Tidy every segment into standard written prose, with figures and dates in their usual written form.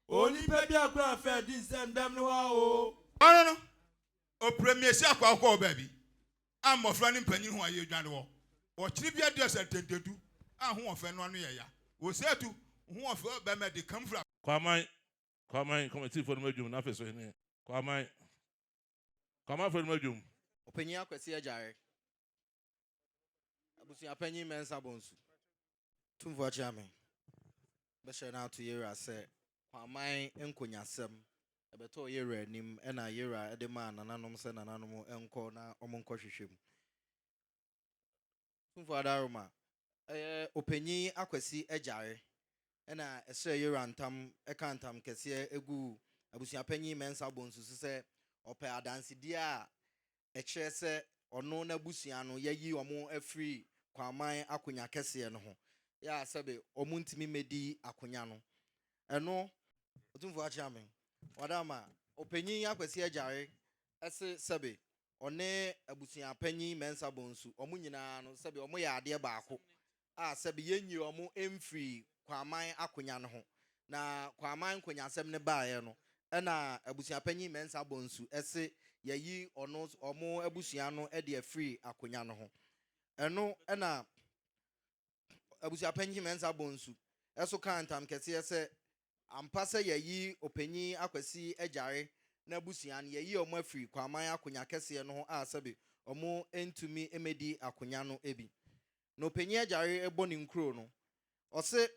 Only baby a grand fair this and damn no. Oh no. O premier si akwa baby. I'm a friend in penny who are you January. Or tribute dress at 22. And who offend one year. We say to who of them they come from. Kwamang, come see for the medium. Nothing so in here. Kwamang, come out for the medium. Opinion kwesi ejare. Abusi apenyi Mensah bonsu. Otumfuo chairman. Beshe na to yera say Kwamang enkonyasem. Ebeto yera nim ena yera edema nananom se nananom enko na omonko hwehwem. Otumfuo adaroma. Opinion akwesi ejare. Ena ese yera ntam ekantam kese egu abusi apenyi Mensah bonsu se ope adansi dia ekyere se ono na busua no yayi omo afri Kwamang akonya kese no ho ya sebe omo ntimi medi akonya no eno Otumfuo achamen wadama opanyin akwesi ajare ese sebe one abusua panyin Mensah bonsu omo nyina no sebe omo ya ade baako a sebe yenyi omo emfri Kwamang akonya no ho na Kwamang konya asem ne baaye no ena abusua panyin Mensah bonsu ese yayi ono omo abusua no e de free akonya no ho eno ena abusua panyin Mensah bonsu eso kantam kese ese ampa se yayi opanyin akwesi ejare na abusua no yayi omo free Kwamang akonya kese no ho a sebe omo entumi emedi akonya no ebi no opanyin ejare ebo ni nkro no ose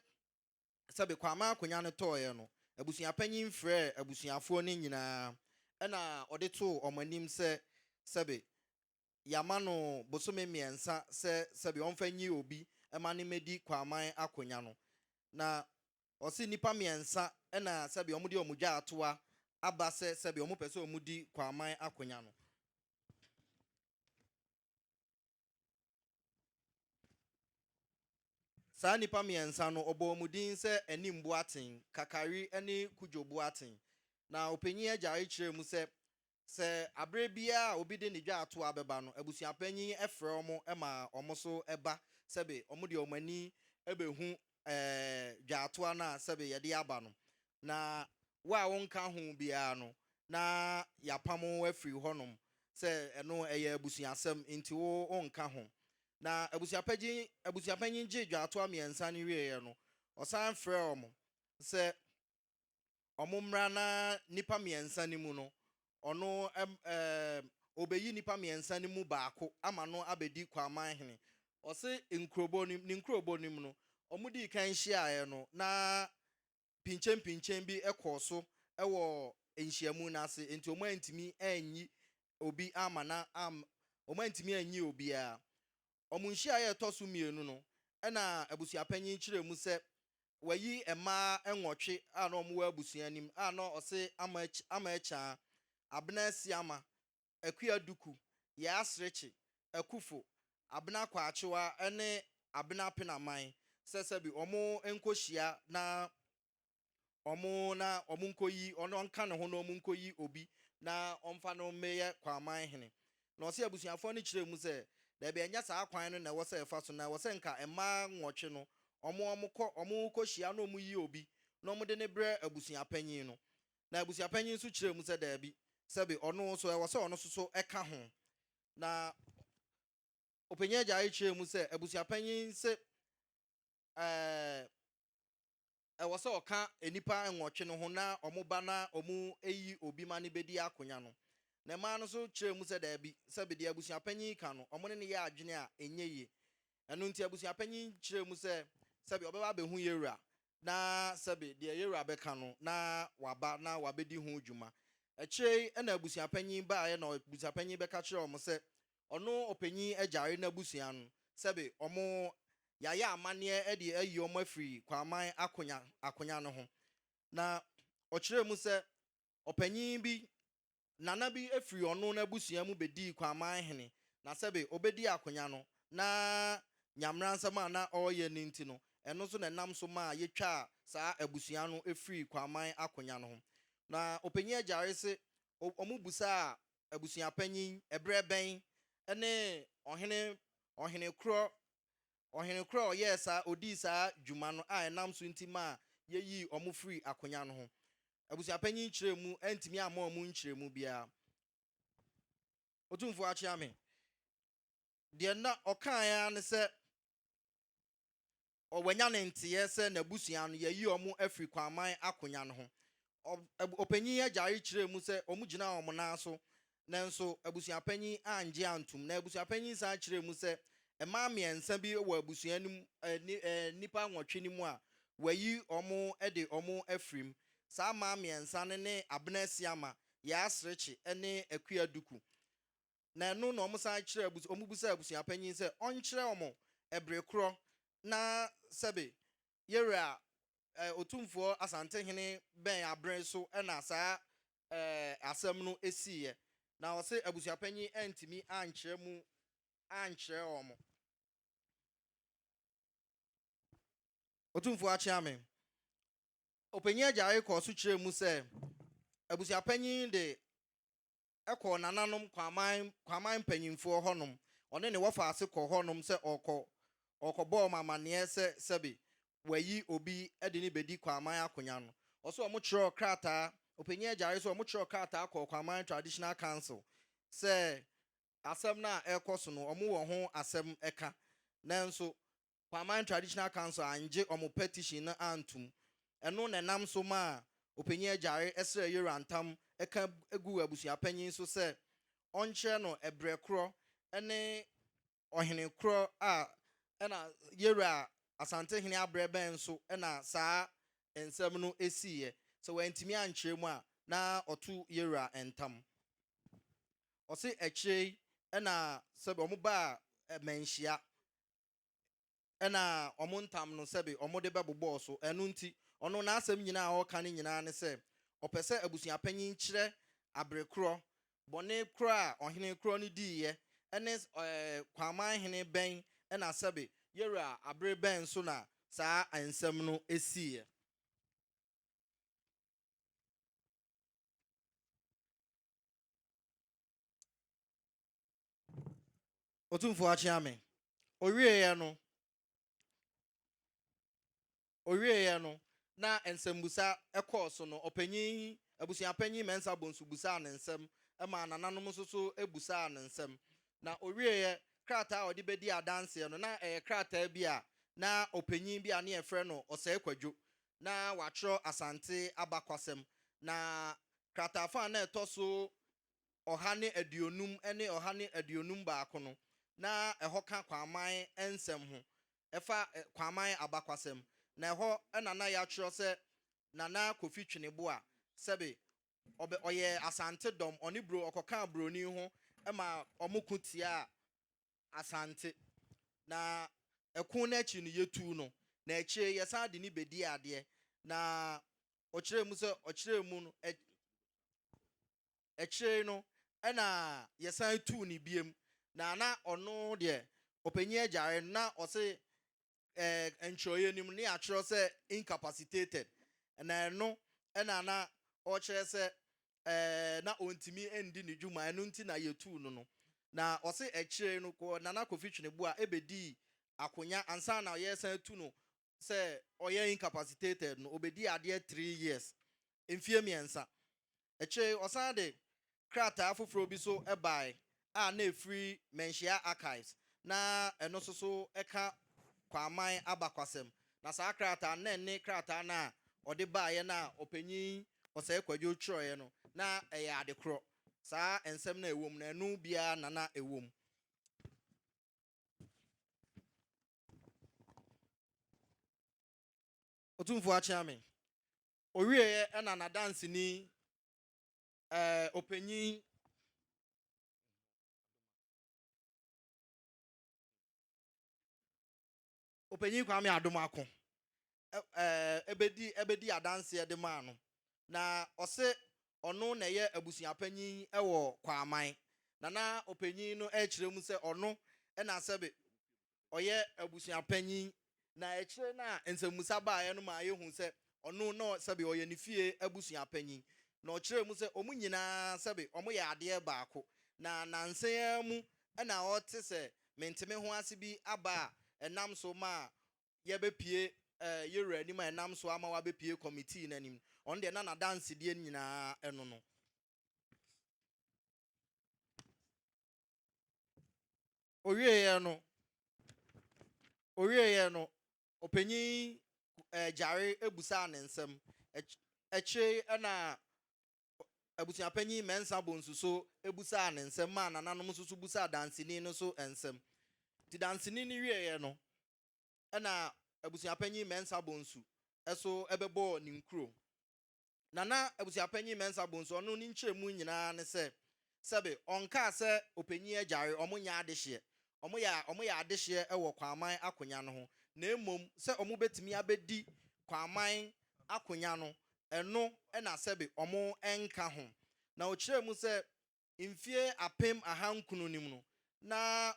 sebe Kwamang akonya no toye no abusua panyin frɛ abusuafo ne nyinaa ena odeto omanim se sebe yamano bosome miensa se sebe onfanyi obi emane medi Kwamang akonya no na osi nipa miensa ena sebe omudi omugya atoa aba se sebe omupese omudi Kwamang akonya no sa nipa miensa no obo omudin se enimbu aten kakari ene kujobu aten na opanyin ajare kire mu se abre bia obi de ne dwa ato abeba no abusua panyin efre omo ema omo so eba sebe omo de omani ebehu dwa ato na sebe ye de aba no na wa wonka ho bia no na yapam afri honom se eno eye abusua asem nti wo onka ho na abusua panyin je dwa ato amiensa ne wie no osan frɛ omo se omumra na nipa miensa ni mu no ono obeyi nipa miensa ni mu baako ama no abedi Kwamang hene ose nkrobo ni mu no omudi kan hia no na pinchen bi ekoso ewo enhyiamu na ase enti omantimi anyi obi ama na omantimi anyi obi a omunhia ye toso mienu no na abusua panyin kire mu se wayi ema enwotwe a na omo abusua nim a na ose ama echa abna siama akua duku ya asrechi akufo abna kwaachewa ene abna penaman sesebi omo enkohia na omo nkoyi ono nka ne ho na omo nkoyi obi na omfa no meye Kwamang hene na ose abusuafo ne kire mu se da be enya saa kwan no na wo se efa so na wo se nka ema nwotwe no omo kohia na omo yi obi na omo de ne bre abusua panyin no na abusua panyin so kire mu se da bi sebe ono so wo se ono so eka ho na opanyin jare kire mu se abusua panyin se wo se oka enipa enwotwe no ho na omo ba na omo eyi obi ma ne bedi akonya no na ma no so kire mu se da bi sebe de abusua panyin ka no omo ne ya adwene a enyeye eno nti abusua panyin kire mu se sebe obeba be hu yewura na sebe de yewura be ka no na waba na wabedi hu dwuma ekire na abusua panyin ba ye na abusua panyin be ka kire omo se ono opanyin ajare na abusua no sebe omo yaya amane e de ayi omo afri Kwamang akonya no ho na okire mu se opanyin bi nana bi afri ono na abusua mu bedi Kwamang hene na sebe obedi akonya no na nyamransama na oye ninti no eno so na nam so ma yetwa saa abusua no afri Kwamang akonya no ho na opanyin ajare se omubusa abusua panyin ebre ben ene ohene kro yes odi saa dwuma no a enam so ntima yeyi omo free akonya no ho abusuapanyin kyeremu antimi ama omo nkyeremu bia Otumfuo achia me de na okan ya ne se owanya ne nteye se na busua no yeyi omo afri kwaman akonya no ho opanyin agare kyeremu se omo gina omo na so nanso abusuapanyin anje antum na abusuapanyin sa kyeremu se ema miensa bi wo abusuanim nipa nwotwe nimu a wayi omo de omo afrim sa ma miensa ne abnasiama ya asrechi ne akua duku na no no omo sa kyere omo busa abusuapanyin se onkyere omo ebrekro na sebe yera Otumfuo Asantehene ben abren so na sa asem no esiye na Osei abusuapanyin antimi ankyere omo Otumfuo achia me opanyin agare ko so kyere mu se abusuapanyin de ekọ nananom kwaman panyimfo honom one ne wofa ase kọ honom se okọbọ mamane se sebe wayi obi de ne bedi kwaman akonya no oso omo kyerọ krata opanyin agare so omo kyerọ krata kọ kwaman traditional council se asem na ekoso no omo wo ho asem eka nanso kwaman traditional council anje omo petition na antum eno ne nam so ma opanyin agare esre yerantam eka egu abusuapanyin so se onkyere no ebrekro ene ohene kro a ena yera Asantehene abreben so ena saa ensem no esiye so wantimi ankyere mu a na otu yera entam Osei ekyei ena sebe omo ba Manhyia ena omo ntam no sebe omo de bebobo so enu nti ono na asem nyina a oka ne nyina ne se opese abusuapanyin kyere abrekro bone kro a ohene kro no diye ene kwaman hene ben ena sebe yera abre ben so na saa ansem no esiye Otumfuo achia me owie no na ensembusa ekoso no opanyin abusuapanyin Mensah bonsu busa na nsem ema nananom so ebusa na nsem na owie krata odi bedi adanse no na krata bi a na opanyin bi a na efre no Osei kwadwo na watro Asante abakwasem na krata fa na etoso ohane aduonum ene ohane aduonum baako no na ehoka kwaman ensem ho efa kwaman abakwasem na eho na ya kyerɛ sɛ nana Kofi Twinebo a sɛbe oye Asante dom oni bro okoka broni ho ema omokutia Asante na ekun na echi no yetu no na echi yesa de ni bedi ade na okyerɛ mu sɛ okyerɛ mu no echi no na yesa tu ni biem na ono de opanyin agare na Osei enchoye nim ne atro se incapacitated na no na o kire se na ontimi endi ne dwuma eno nti na yetu no na Osei ekire no ko nana Kofi Twinebo a ebedi akonya ansa na yesa tu no se oye incapacitated no obedi ade 3 years emfie miensa ekire osan de krata afoforo bi so ebai a na free Manhyia archives na eno so eka kwaman abakwasem na saa krata na ne krata na ode baaye na opanyin Osei kwadwo kyerɛ no na ɛyɛ adekoro saa ensem na ewom na enu bia na ewom Otumfuo achia me owie na dance ni opanyin Kwame Adomako ebedi adanse de ma no na ose ono na ye abusuapanyin ewo kwaman na opanyin no ekire mu se ono na sebe oye abusuapanyin na ekire na ensemusa baaye no ma ye hu se ono no sebe oye ne fie abusuapanyin na okire mu se omunyina sebe omo ye ade baako na nansen mu na ote se menteme ho ase bi aba enam so ma yebepie yere anim enam so ama wabepie committee nanim on de na dance die nyina eno no owie no opanyin jare ebusa ne nsem eche na abusuapanyin Mensah bonsuso ebusa ne nsem ma nananom susu busa dansini no so ensem ti dansini ni wie no na abusuapanyin Mensah bonsu eso ebebo ni nkuro nana abusuapanyin Mensah bonsu ono ni nkyeremu nyina ne sebe onka se opanyin ajare omunya adehye omuya adehye ewo kwaman akonya no ho na emom se omu betimi abedi kwaman akonya no eno na sebe omu enka ho na ochiremu se mfie apem ahankunu nim no na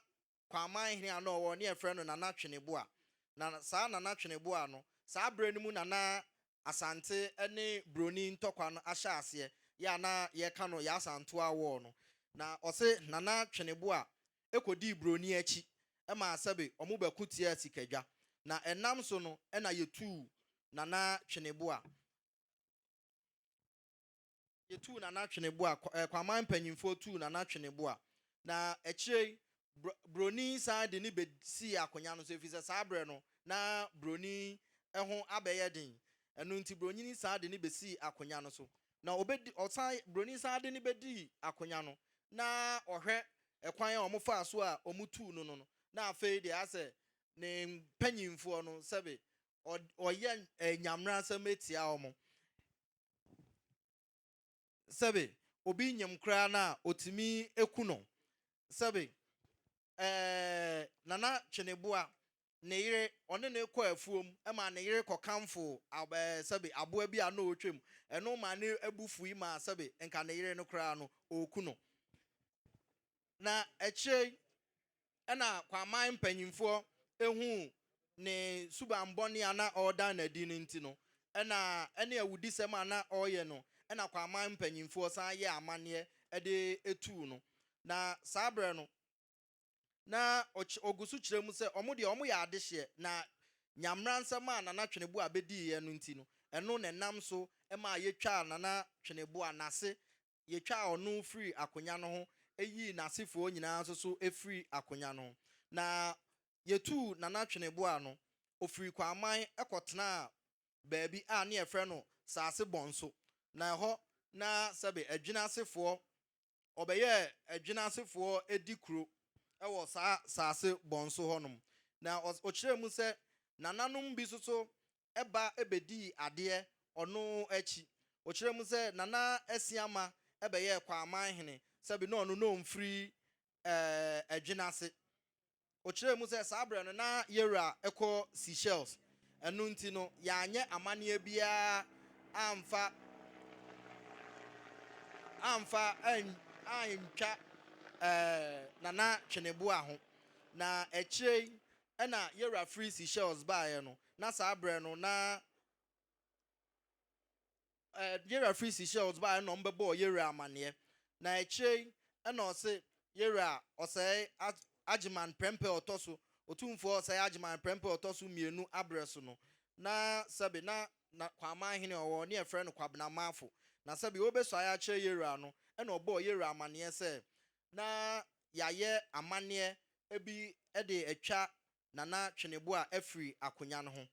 kwaman hene ano wo ne efre no nana tweneboa na saa nana tweneboa no saa branimu nana asante ene broni ntokwa no ahya ase ya na ye ka no ya asanto awo no na ose nana tweneboa ekodi broni achi ema sebe omu bakutia sikadwa na enam so no na yetu nana tweneboa yetu nana tweneboa kwaman panyimfo tu nana tweneboa na echire broni sa de ni besi akonya no so efise saa bre no na broni eho abeye den enu nti broni ni sa de ni besi akonya no so na obedi osan broni sa de ni bedi akonya no na ohwe ekwan a omofa so a omutu no na afei de ase ne panyimfo no sebe oye nyamra sametia omo sebe obi nyem kra na otimi ekuno sebe nana tweneboa ne yire one ne kɔ afuom ema ne yire kɔ kamfo sebe aboa bi a na otwem eno ma ne abufu yi ma sebe enka ne yire no kra no okuno na eche ena kwaman panyimfo ehu ne subambɔne ana ɔda na di nti no ene awudi sɛm ana ɔyɛ no ena kwaman panyimfo san yɛ amane de etu no na sabre no na ogusu kyerɛ mu sɛ ɔmo de ɔmo yɛ adehye na nyamra nsɛm a nana twenebo a bedi yɛ no nti no ɛno na nam so ɛma yɛtwa nana twenebo a nase yɛtwa ɔno free akonya no ho eyi nasefo nyinaa so efiri akonya no na yetu nana twenebo a no ofiri kwaman ekotena baabi a ne yɛfrɛ no saase bonso na ɛhɔ na sɛbe adwinasefo ɔbɛyɛ adwinasefo edi kuro ɛwɔ saa saase bonso hɔnom na ɔkyerɛ mu sɛ nananom bi so ɛba ebedi adeɛ ɔno akyi ɔkyerɛ mu sɛ nana asiama ɛbɛyɛ kwaman hene sɛbe no ɔno no mfiri adwinase ɔkyerɛ mu sɛ saa brɛ no na yɛwura ɛkɔ Seychelles ɛno nti no yɛanyɛ amanneɛ biara amfa antwa nana tweneboa ho na ekyire na yɛwura free Seychelles baeɛ no na saa brɛ no na yɛwura free Seychelles baeɛ no mbɛbɔ yɛwura amanneɛ na ekyire na ɔse yɛwura Osei agyeman prempe ɔtɔso Otumfuo Osei agyeman prempe ɔtɔso mienu abrɛ so no na sɛbe na kwaman hene ɔwɔ ne yɛfrɛ no kwabnamafo na sɛbe obeso aya kyerɛ yɛwura no na ɔbɔ yɛwura amanneɛ sɛ na yaye amanneɛ ebi de atwa nana twenebo a afiri akonya no ho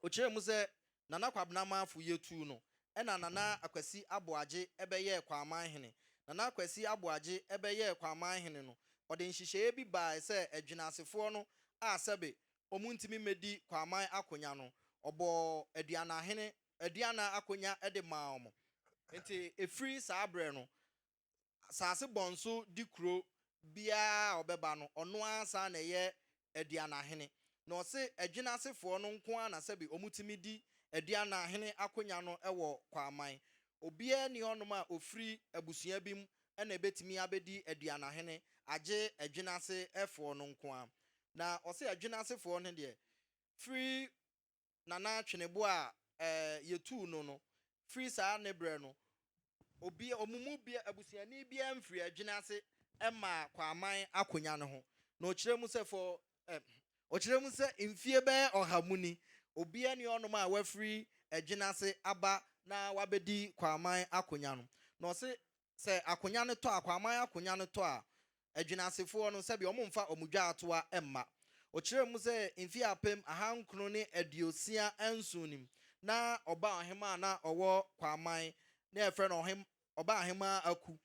okyerɛ mu sɛ nana kwabnamafo yetu no nana akwasi aboagye ɛbɛyɛ kwaman hene nana akwasi aboagye ɛbɛyɛ kwaman hene no ɔde nhyehyɛe bi baa sɛ adwinasefo no a sɛbe omuntimi medi kwaman akonya no ɔbɔ aduana akonya de maa ɔmo nti efiri saa brɛ no saase bonso di kuro bia ɔbɛba no ɔno asa na ɛyɛ aduanahene na ɔse adwinasefo no nko ana sɛbe omutimi di aduanahene akonya no ɛwɔ kwaman obia ni ɔnom a ofiri abusua bi mu ɛna ebetimi abedi aduanahene agye adwinase ɛfo no nko a na ɔse adwinasefo no deɛ free nana twenebo a yetu no free saa ne brɛ no obi omumu bia abusuani bia mfiri adwinase Emma Kwamang akonya no ho. No kyerɛ mu sɛ for ɔkyerɛ mu sɛ mfie bɛyɛ ɔhamuni obia ne ɔnom a wafiri adwina se aba na wabedi Kwamang akonya no. Na ɔse sɛ akonya no tɔ a Kwamang akonya no tɔ a adwinasefoɔ no sɛ bi ɔmo mfa ɔmodwa atoa emma. Ɔkyerɛ mu sɛ mfie apem ahankron ne aduosia ensunim na ɔba ɔhema na ɔwɔ Kwamang na ɛfrɛ no ɔba ɔhema aku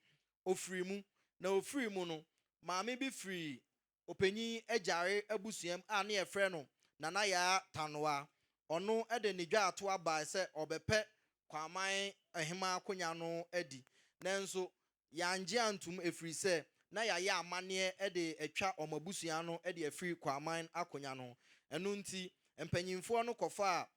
ofiri mu na ofiri mu no maame bi firi opanyin agyare abusuam a ne yɛfrɛ no Manhyia Palace ɔno de ne dwa ato aba sɛ ɔbɛpɛ Kwamang ahema akonya no adi nanso yangye antum efiri sɛ na yɛayɛ amanneɛ de atwa ɔmabusua no de afiri Kwamang akonya no ɛno nti mpanyimfoɔ no kɔfa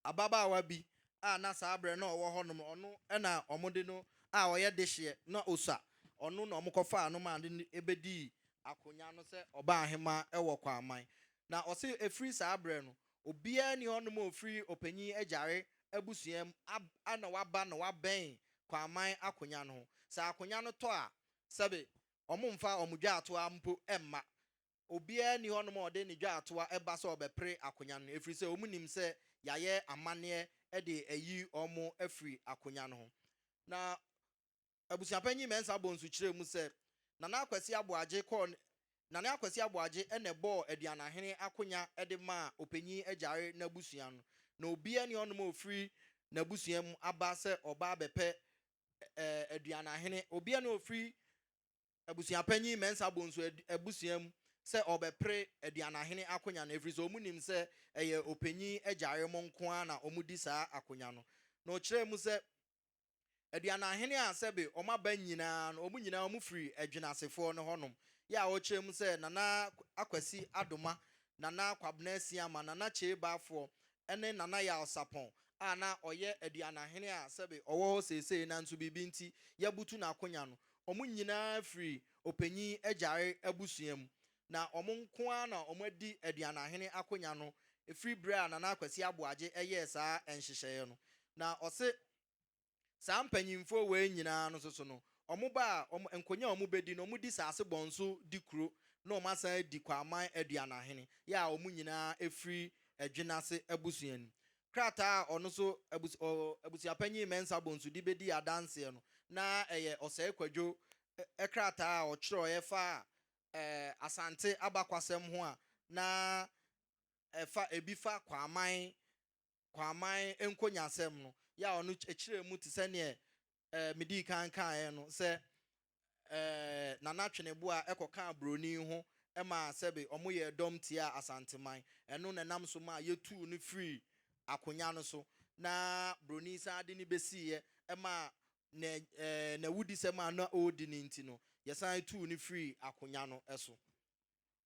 ababaawa bi a na saa abrɛ na ɔwɔ hɔ nom ɔno ɛna ɔmode no a ɔyɛ dehyeɛ na osa ɔno na ɔmokɔfa no ma ne ebedi akonya no sɛ ɔba ahema ɛwɔ Kwamang na ɔse efiri saa abrɛ no obiara ni hɔ nom ofiri opanyin agyare abusuam ana waba na wabɛn Kwamang akonya no sɛ akonya no tɔ a sɛbe ɔmo mfa ɔmo dwa atoa mpo emma obiara ni hɔ nom ɔde ne dwa atoa ɛba sɛ ɔbɛpere akonya no efiri sɛ ɔmo nim sɛ yɛayɛ amanneɛ de ayi ɔmo afiri akonya no ho na abusuapanyin Mensah bonsu kyerɛ mu sɛ Nana Akwasi Aboagye ene bɔɔ aduanahene akonya de ma opanyin agyare na abusua no na obiara ni hɔ nom ofiri na abusuam aba sɛ ɔba bɛpɛ aduanahene obiara ni ofiri abusuapanyin Mensah bonsu abusuam sɛ ɔbɛpere aduanahene akonya no efiri sɛ ɔmo nim sɛ ɛyɛ opanyin agyare mo nko na ɔmo di saa akonya no na ɔkyerɛ mu sɛ aduanahene a sɛbe ɔmo aba nyinaa no ɔmo nyinaa ɔmo firi adwinasefoɔ no hɔnom ya ɔkyerɛ mu sɛ Nana Akwasi Adoma Nana Kwabena Siama Nana Chebafoɔ ɛne Nana Yalsapɔn a na ɔyɛ aduanahene a sɛbe ɔwɔ hɔ seesei na nso bibi nti yɛbutu n'akonya no ɔmo nyinaa firi opanyin agyare abusuam na ɔmo nko na ɔmo adi aduanahene akonya no efiri bere a Nana Akwasi Aboagye ɛyɛ saa nhyehyɛeɛ no na ɔse saa mpanyimfoɔ wei nyinaa no so no ɔmo ba nkonya ɔmo bedi no ɔmo di saase bɔnso di kuro na ɔmo asan di Kwamang aduanahene ya ɔmo nyinaa efiri adwinase abusuani krataa ɔno so abusuapanyin Mensah bonsu di bedi adanseɛ no na ɛyɛ Osei kwadwo krataa a ɔkyerɛ ɛfa Asante abakwasɛm ho a na ɛfa ebi fa Kwamang nkonyasɛm no ya ɔno ekyirɛ mu te sɛ ne medi kan no sɛ Nana Twenebo a ɛkɔka broni ho ɛma sɛbe ɔmo yɛ dɔm tia Asanteman ɛno na nam so ma yɛtu no free akonya no so na broni sa de ne besiye ɛma na wudi sɛ ma na odi ne nti no yɛsan tu no free akonya no ɛso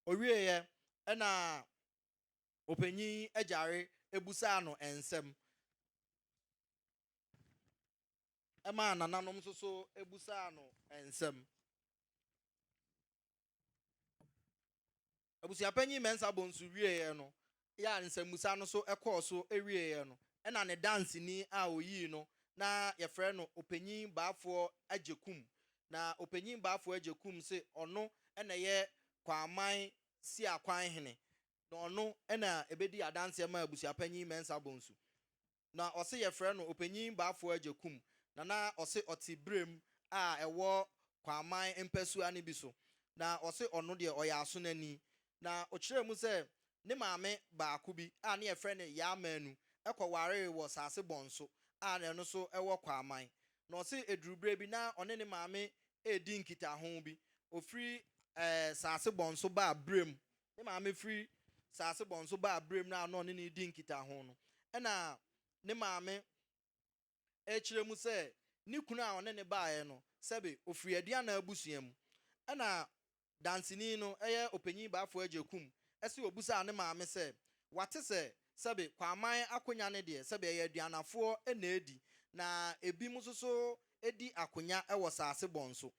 owieyɛ ɛna opanyin agyare ebusa no ensɛm ɛma nananom so ebusa no ensɛm abusuapanyin Mensah bonsu wieyɛ no ya nsɛmusa no so ɛkɔɔ so ewieyɛ no ɛna ne dance ni a oyi no na yɛfrɛ no opanyin baafoɔ agyekum na opanyin baafoɔ agyekum se ɔno ɛna yɛ Kwamang si akwan hene na ɔno ɛna ebedi adanse ma abusuapanyin Mensah bonsu na ɔse yɛfrɛ no opanyin baafoɔ agyekum na ɔse ɔte brem a ɛwɔ Kwamang mpɛsua ne bi so na ɔse ɔno deɛ ɔyɛ aso n'ani na ɔkyerɛ mu sɛ ne maame baako bi a ne yɛfrɛ no Yamanu ɛkɔware wɔ saase bɔnso a ne no so ɛwɔ Kwamang na ɔse edurubere bi na ɔne ne maame edi nkitaho bi ofiri saase bɔnso ba brem ne maame firi saase bɔnso ba brem na ɔne ne di nkitaho no ɛna ne maame ekyirɛ mu sɛ ne kunu a ɔne ne baeɛ no sɛbe ofiri aduana abusua mu ɛna dansini no ɛyɛ opanyin baafo agyekum ɛsɛ obusa ne maame sɛ wate sɛ sɛbe Kwamang akonya ne deɛ sɛbe ɛyɛ aduanafoɔ ɛna edi na ebi mu so edi akonya ɛwɔ saase bɔnso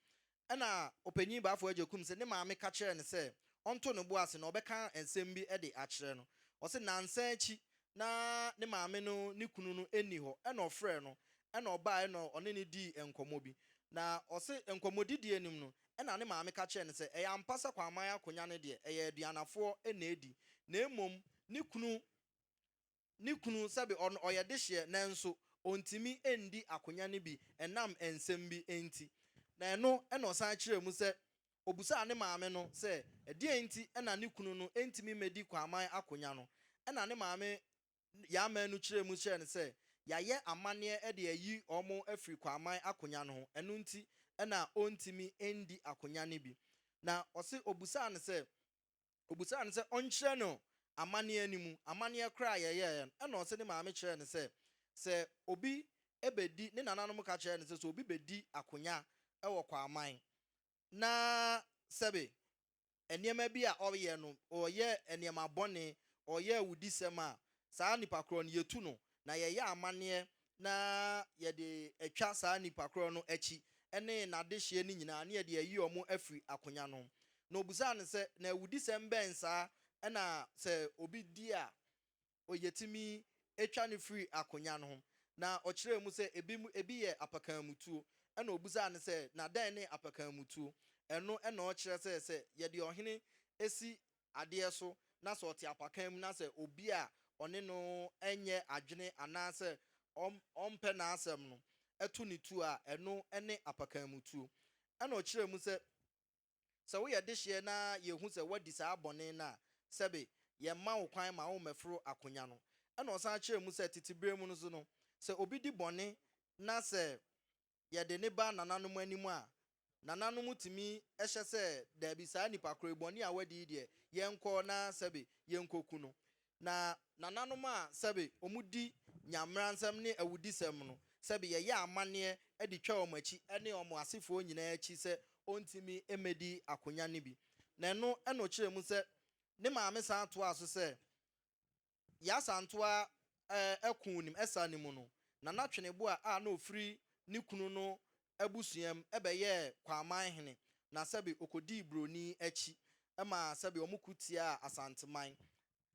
ɛna opanyin baafo agyekum sɛ ne maame ka kyerɛ ne sɛ ɔnto ne bo ase na ɔbɛka nsɛm bi ɛde akyerɛ no ɔsɛ nansa akyi na ne maame no ne kunu no eni hɔ ɛna ɔfrɛ no ɛna ɔbaa ɛna ɔne ne di nkɔmmɔ bi na ɔsɛ nkɔmmɔdidie nim no ɛna ne maame ka kyerɛ ne sɛ ɛyɛ ampa sɛ Kwamang akonya ne deɛ ɛyɛ aduanafoɔ ɛna edi na emom ne kunu sɛbi ɔyɛ de hyeɛ nanso ontimi endi akonya ne bi ɛnam nsɛm bi enti na ɛno ɛna ɔsan kyerɛ mu sɛ obusa ne maame no sɛ ɛdeɛ enti ɛna ne kunu no entimi medi Kwamang akonya no ɛna ne maame yama no kyerɛ mu kyerɛ ne sɛ yɛayɛ amanneɛ ɛde ayi ɔmo afiri Kwamang akonya no ho ɛno nti ɛna ontimi endi akonya ne bi na ɔse obusa ne sɛ ɔnkyerɛ no amanneɛ ni mu amanneɛ kra yɛyɛ ɛna ɔse ne maame kyerɛ ne sɛ obi ebedi ne nananom ka kyerɛ ne sɛ obi bedi akonya ɛwɔ Kwamang na sɛbe nneɛma bi a ɔyɛ no ɔyɛ nneɛma bɔne ɔyɛ awudisɛm a saa nipa korɔ no yɛtu no na yɛyɛ amanneɛ na yɛde atwa saa nipa korɔ no akyi ɛne n'adehyeɛ no nyinaa ne yɛde ayi ɔmo afiri akonya no na obusa ne sɛ na awudisɛm bɛn saa ɛna sɛ obi di a oyetimi etwa ne free akonya no ho na ɔkyerɛ mu sɛ ebi yɛ apakanmutuo ɛna obusa ne sɛ na dan ne apakanmutuo ɛno ɛna ɔkyerɛ sɛ yɛde ɔhene esi adeɛ so na sɛ ɔte apakan mu na sɛ obi a ɔne no ɛnyɛ adwene anaasɛ ɔmpɛ n'asɛm no ɛto ne tu a ɛno ɛne apakanmutuo ɛna ɔkyerɛ mu sɛ woyɛ de hyeɛ na yehu sɛ wadi saa bɔne na sɛbe yɛma wo kwan ma wo mɛforo akonya no ɛna ɔsan kyerɛ mu sɛ titibere mu no so no sɛ obi di bɔne na sɛ yɛde ne ba nananom anim a nananom tumi ɛhyɛ sɛ daabi saa nipa koro bɔne a wadi deɛ yɛnkɔ na sɛbe yɛnkɔku no na nananom a sɛbe ɔmu di nyamra nsɛm ne awudisɛm no sɛbe yɛyɛ amanneɛ ɛde twa ɔmo akyi ɛne ɔmo asefoɔ nyinaa akyi sɛ ɔntumi emedi akonya ne bi na ɛno ɛna ɔkyerɛ mu sɛ ne maame san toa so sɛ yasantoa ɛko nim ɛsa ne mu no na natwene bo a na ofiri ne kunu no abusuam ɛbɛyɛ Kwamang hene na sɛbe okodi broni akyi ɛma sɛbe ɔmo kutia Asanteman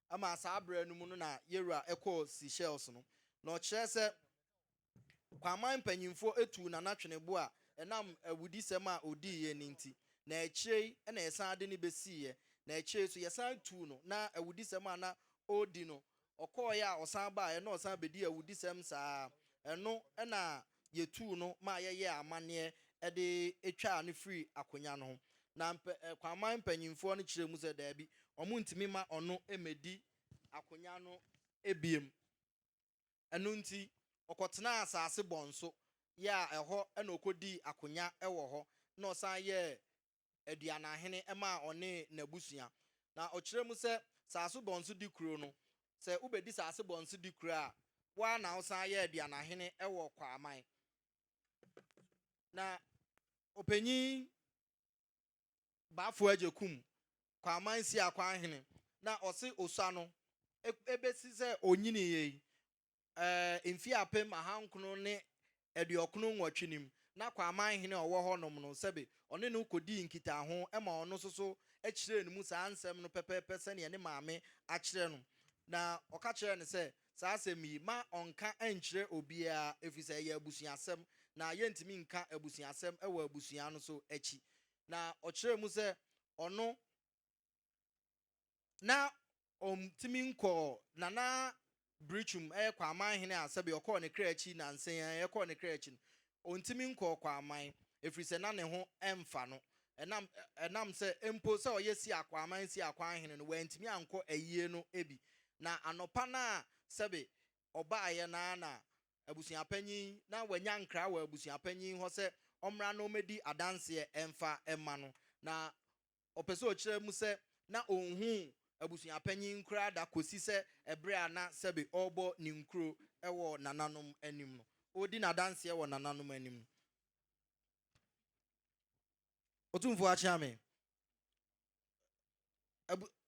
ama saa abere no mu no na yewura ɛkɔ Seychelles no na ɔkyerɛ sɛ Kwamang mpanyimfo etu na natwene bo a ɛnam awudisɛm a odi yɛ ne nti na akyire ɛna yɛsan de ne besiiɛ na akyire so yɛsan tu no na awudisɛm a na odi no ɔkɔɔyɛ a ɔsan baa ɛna ɔsan bedi awudisɛm saa ɛno ɛna yɛtu no ma yɛyɛ amanneɛ ɛde etwa ne free akonya no ho na Kwamang mpanyimfoɔ no kyerɛ mu sɛ daabi ɔmo ntimi ma ɔno emedi akonya no ebiem ɛno nti ɔkɔtena asase bɔnso yɛ a ɛhɔ ɛna ɔkɔdi akonya ɛwɔ hɔ na ɔsan yɛ aduanahene ɛma ɔne n'abusua na ɔkyerɛ mu sɛ saase bɔnso di kuro no sɛ wobɛdi saase bɔnso di kuro a wa na ɔsan yɛ aduanahene ɛwɔ Kwamang na opanyin baafo agyekum Kwamang si akwahene na ɔse osua no ebesi sɛ onyini yɛ mfi apem ahankono ne aduɔkono nwɔtwe nim na Kwamang hene ɔwɔ hɔ nom no sɛbe ɔne no kodi nkitaho ɛma ɔno soso akyerɛ no mu saa nsɛm no pɛpɛpɛ sɛnea ne maame akyerɛ no na ɔka kyerɛ ne sɛ saa asɛm yi ma ɔnka ankyerɛ obiara ɛfiri sɛ ɛyɛ abusuasɛm na yɛntumi nka abusuasɛm ɛwɔ abusua no so akyi na ɔkyerɛ mu sɛ ɔno na ɔntumi nkɔ nana brichum Kwamang hene a sɛbe ɔkɔɔ ne kra akyi na nsɛn ɛkɔɔ ne kra akyi no ɔntumi nkɔ Kwamang ɛfiri sɛ na ne ho ɛmfa no ɛnam sɛ mpo sɛ ɔyɛ si Kwamang si akwahene no wantumi ankɔ ayie no ebi na anɔpa na sɛbe ɔbaayɛ na abusuapanyin na wanya nkra wɔ abusuapanyin hɔ sɛ ɔmmra na ɔmɛdi adanseɛ ɛmfa ɛma no na ɔpɛ sɛ ɔkyerɛ mu sɛ na ɔnhu abusuapanyin nkra da kosi sɛ ɛbrɛ a na sɛbe ɔbɔ ne nkuro ɛwɔ nananom anim no odi n'adanseɛ wɔ nananom anim no Otumfuo akyame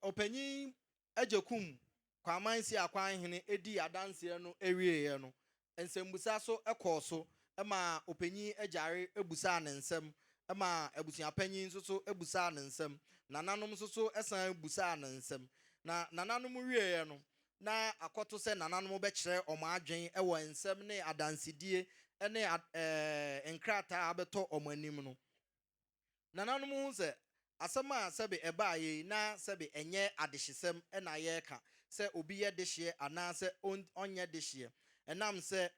opanyin agyekum Kwamang si akwahene edi adanseɛ no ewieɛ no nsɛmbusa so ɛkɔɔ so ɛma opanyin agyare ebusa ne nsɛm ɛma abusuapanyin nso so ebusa ne nsɛm nananom nso so ɛsan ebusa ne nsɛm na nananom wieɛ no na akɔto sɛ nananom bɛkyerɛ ɔmo adwen ɛwɔ nsɛm ne adansedie ɛne nkrataa abɛtɔ ɔmo anim no nananom hu se asama sebe eba ye na sebe enye adehyesem na ye ka se obi ye dehye ana se onye dehye enam se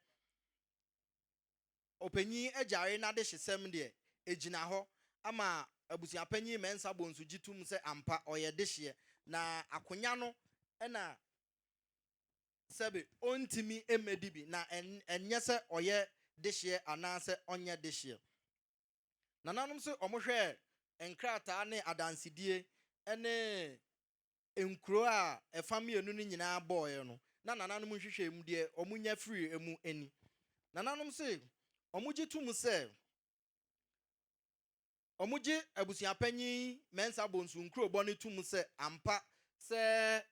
opanyin agyare na dehyesem de ejina ho ama abusuapanyin Mensah bonsu gitum se ampa oye dehye na akonya no na sebe ontimi emedibi na enye se oye dehye ana se onye dehye nananom se omohwe enkrata ne adansidie ene enkuro a efamienu no nyina boye no na nananom hwehwem de omunya free emu eni nananom se omugitum se omugi abusuapanyin Mensah bonsu nkuro bo ne tum se ampa se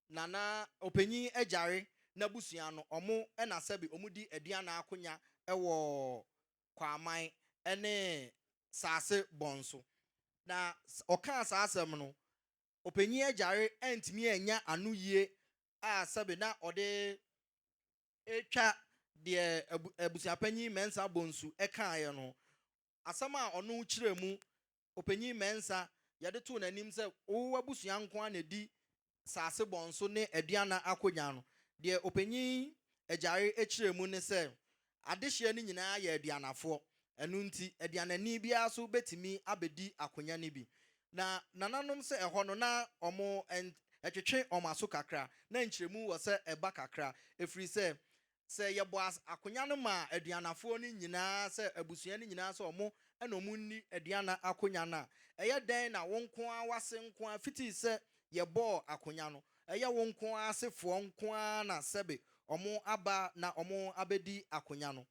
nana opanyin agyare na busua no omo na sebe omudi aduana akonya ewo kwaman ene sase bonso na oka sasem no opanyin agyare antimi anya anu yie a sebe na ode etwa de abusuapanyin Mensah bonsu ekaye no asama ono kiremu opanyin Mensah yade to nanim se wo abusua nko na di sase bonso ne aduana akonya no de opanyin agyare ekiremu ne se adehye ni nyina ya aduanafo enu nti aduanani bia so betimi abedi akonya ne bi na nananom se eho no na omo etwetwe omaso kakra na nkiremu wo se eba kakra efri se yebo akonya no ma aduanafo ni nyina se abusua ni nyina se omo na omu ni aduana akonya na eye den na wonko a wase nko a fiti se yebo akonya no eye wonko a sefo nko a na sebe omo aba na omo abedi akonya no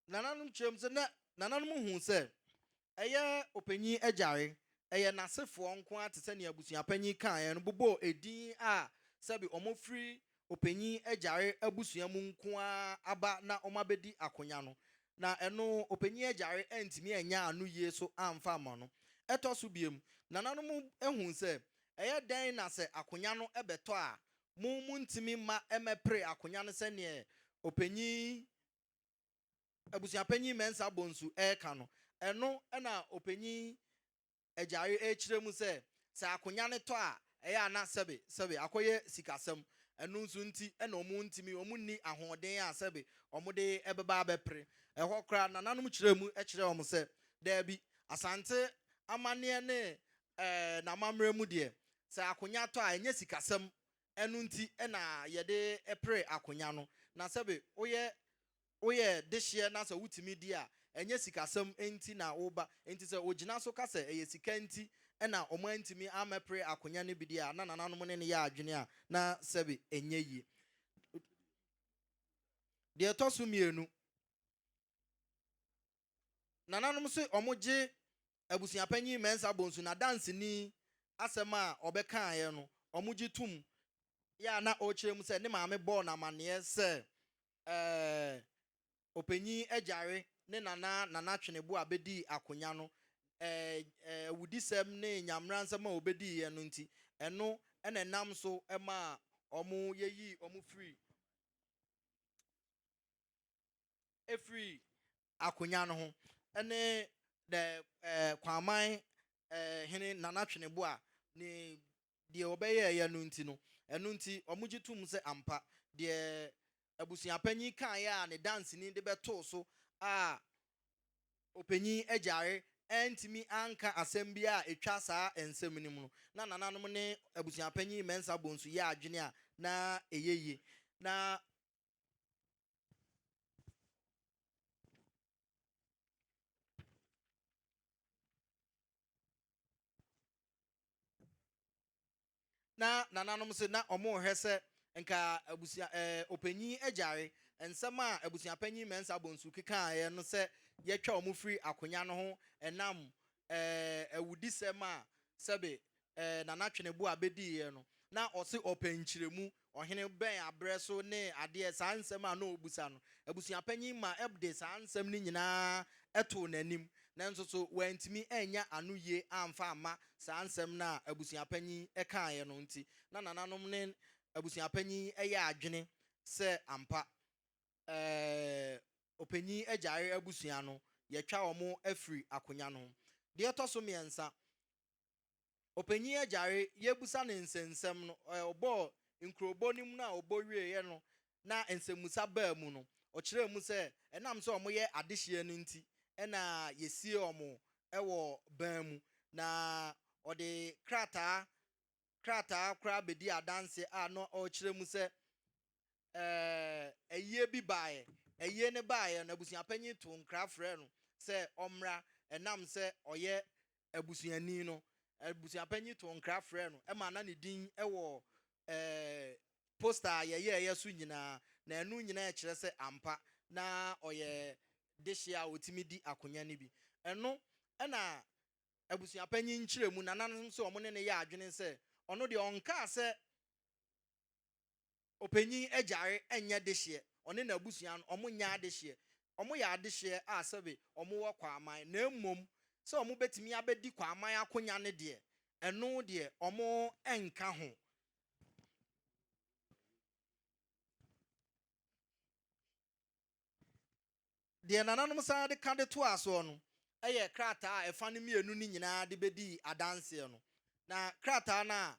nananom chem se na nananom hu se eye opanyin agyare eye nasefo nko a te se ne abusua panyin kan no bobo edin a sebe omo free opanyin agyare abusua mu nko a aba na omo abedi akonya no na eno opanyin agyare antimi anya anu yie so amfa ma no etoso biem nananom ehun se eye den na se akonya no ebeto a mu ntimi ma emepre akonya no se ne opanyin abusuapanyin Mensah bonsu eka no eno na opanyin agyare ekiremu se akonya ne to a eya na sebe akoye sikasem enu nso nti na omu ntimi omu ni ahoden a sebe omu de ebeba abepre eho kra nananom kiremu ekire omu se da bi asante amane ne na mamre mu de se akonya to a enye sikasem enu nti na yede epre akonya no na sebe oye dehye na se wutimi di a enye sikasem enti na oba enti se ogina so ka se eye sika enti na omantimi amepre akonya ne bidi a na nananom ne ya adwene a na sebe enye yi de toso mienu nananom se omoge abusuapanyin Mensah bonsu na dance ni asema obeka ye no omoge tum ya na ochirem se ne maame ball na mane se opanyin agyare ne nana twene bo abedi akonya no wudisem ne nyamra nsem a obedi ye no nti eno enenam so ema omu yeyi omu free akonya no ho ene the Kwamang hene nana twene bo a ne de obeye ye no nti no eno nti omugi tum se ampa de abusuapanyin kan ya ne dance ni de beto so a opanyin agyare entimi anka asem bia etwa saa ensem ni mu na nananom ne abusuapanyin Mensah bonsu ya adwene a na eyeye na nananom se na omo hwese nka abusia opanyin agyare ensem a abusuapanyin Mensah bonsu keka ye no se yetwa omo free akonya no ho enam awudisem a sebe nana twene bo abedi ye no na ose opanchiremu ohene ben abreso ne ade saa nsem a na obusa no abusuapanyin ma update saa nsem ni nyina eto nanim na nso so wantimi enya anu ye amfa ama saa nsem na abusuapanyin eka ye no nti na nananom ne abusuapanyin eya adwene se ampa opanyin agyare abusua no yɛtwa ɔmo afiri akonya no. Deɛ ɛtɔ so mmiɛnsa, opanyin agyare yebusa ne nsensɛm no ɔbɔ nkurobo nim na ɔbɔ wieɛ no na nsemusa baa mu no ɔkyerɛ mu sɛ ɛnam sɛ ɔmo yɛ adehyeɛ no nti ɛna yesie ɔmo ɛwɔ ban mu na ɔde krataa koraa bedi adanse a no ɔkyerɛ mu sɛ ɛyie bi baeɛ ɛyie ne baeɛ no abusuapanyin to nkra frɛ no sɛ ɔmmra ɛnam sɛ ɔyɛ abusuani no abusuapanyin to nkra frɛ no ɛma na ne din ɛwɔ poster a yɛyɛ so nyinaa na ɛno nyinaa ɛkyerɛ sɛ ampa na ɔyɛ dehye a otimi di akonya no bi ɛno ɛna abusuapanyin kyerɛ mu nananom sɛ ɔmo ne yɛ adwene sɛ ɔno deɛ ɔnkaa sɛ opanyin agyare ɛnyɛ dehyeɛ ɔne na abusua no ɔmo nya adehyeɛ ɔmo yɛ adehyeɛ a sɛbe ɔmo wɔ kwaman na mmom sɛ ɔmo betumi abɛdi kwaman akonya ne deɛ ɛno deɛ ɔmo ɛnka ho. Deɛ nananom saa de ka de to asoɔ no ɛyɛ krataa a ɛfa no mmienu ne nyinaa de bɛdi adanseɛ no na krataa no a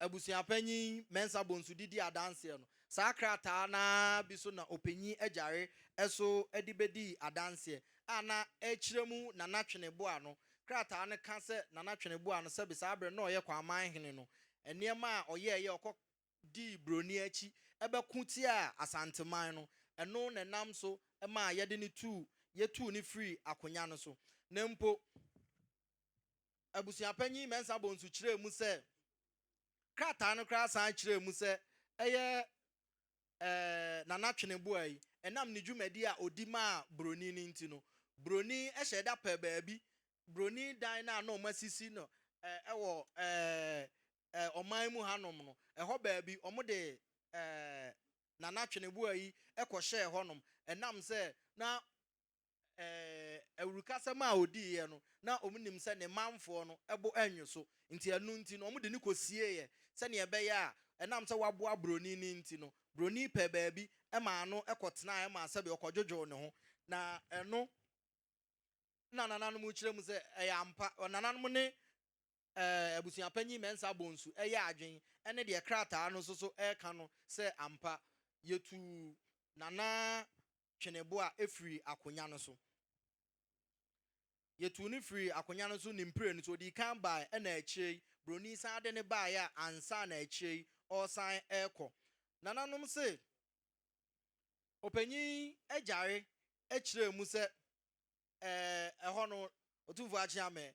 abusuapanyin Mensah bonsu didi adanseɛ no saa krataa na bi so na opanyin agyare ɛso de bɛdi adanseɛ a na ɛkyerɛ mu nanatwene boa no krataa no ka sɛ nanatwene boa no sɛ bisa abrɛ na ɔyɛ kwaman hene no nneɛma a ɔyɛɛyɛ ɔkɔ di broni akyi ɛbɛko ti a asanteman no ɛno na nam so ɛma yɛde ne yɛtu ne free akonya no so na mpo abusuapanyin Mensah bonsu kyerɛ mu sɛ krataa no koraa san kyerɛ mu sɛ ɛyɛ nanatwene boa yi ɛnam ne dwumadi a odi ma broni no nti no broni ɛhyɛ da pɛ baabi broni dan na ɔmo asisi no ɛwɔ ɔman mu hanom no ɛhɔ baabi ɔmo de nanatwene boa yi ɛkɔhyɛ hɔnom ɛnam sɛ na awurukasɛm a odiiɛ no na ɔmo nim sɛ ne manfoɔ no ɛbo ɛnwo so nti ɛno nti no ɔmo de ne kɔsieɛ sɛnea ɛbɛyɛ a ɛnam sɛ waboa broni ne nti no broni pɛ baabi ɛma ano ɛkɔtena ɛma sɛbi ɔkɔdwodwo ne ho na ɛno na nananom kyerɛ mu sɛ ɛyɛ ampa nananom ne abusuapanyin Mensah bonsu ɛyɛ adwen ɛne deɛ krataa no so ɛka no sɛ ampa yɛtu nana twenebo a efiri akonya no so yɛtu ne firi akonya no so ne mpire no so di kan ba ɛna akyire broni san de ne ba ya ansa na akyire ɔsan ɛkɔ nananom se opanyin agyare akyire mu sɛ ɛhɔ no Otumfuo akyame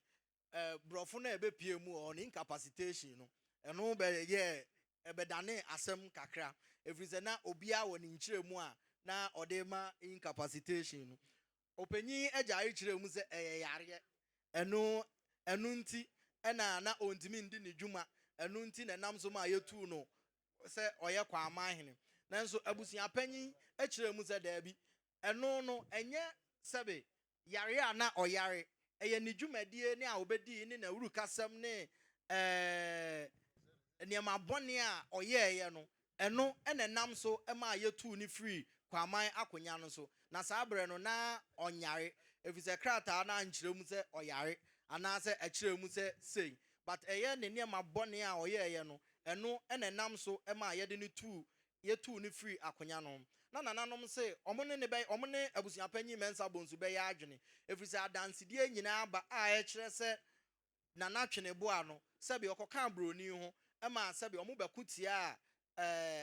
brofo na ɛbɛpie mu on incapacitation no ɛno bɛyɛ ɛbɛdane asɛm kakra efiri sɛ na obia wɔ ne nkyire mu a na ɔde ma incapacitation no opanyin agyare kyerɛ mu sɛ ɛyɛ yareɛ ɛno nti ɛna na ontimi ndi ne dwuma ɛno nti na nam so ma yɛtu no sɛ ɔyɛ kwaman hene nanso abusuapanyin akyerɛ mu sɛ daabi ɛno no ɛnyɛ sɛbe yare a na ɔyare ɛyɛ ne dwumadie ne a obedi ne na wuru kasɛm ne nneɛma bɔne a ɔyɛɛyɛ no ɛno ɛna nam so ɛma yɛtu ne free kwaman akonya no so na saa brɛ no na ɔnyare efisɛ krataa na nkyerɛ mu sɛ ɔyare anaasɛ ɛkyerɛ mu sɛ sei but ɛyɛ ne nneɛma bɔne a ɔyɛɛyɛ no ɛno ɛna nam so ɛma yɛde ne yɛtu ne free akonya no na nananom se ɔmo ne abusuapanyin Mensah bonsu bɛyɛ adwene efisɛ adansedie nyinaa ba a ɛkyerɛ sɛ nanatwene boa no sɛbi ɔkɔka broni ho ɛma sɛbi ɔmo bɛko tia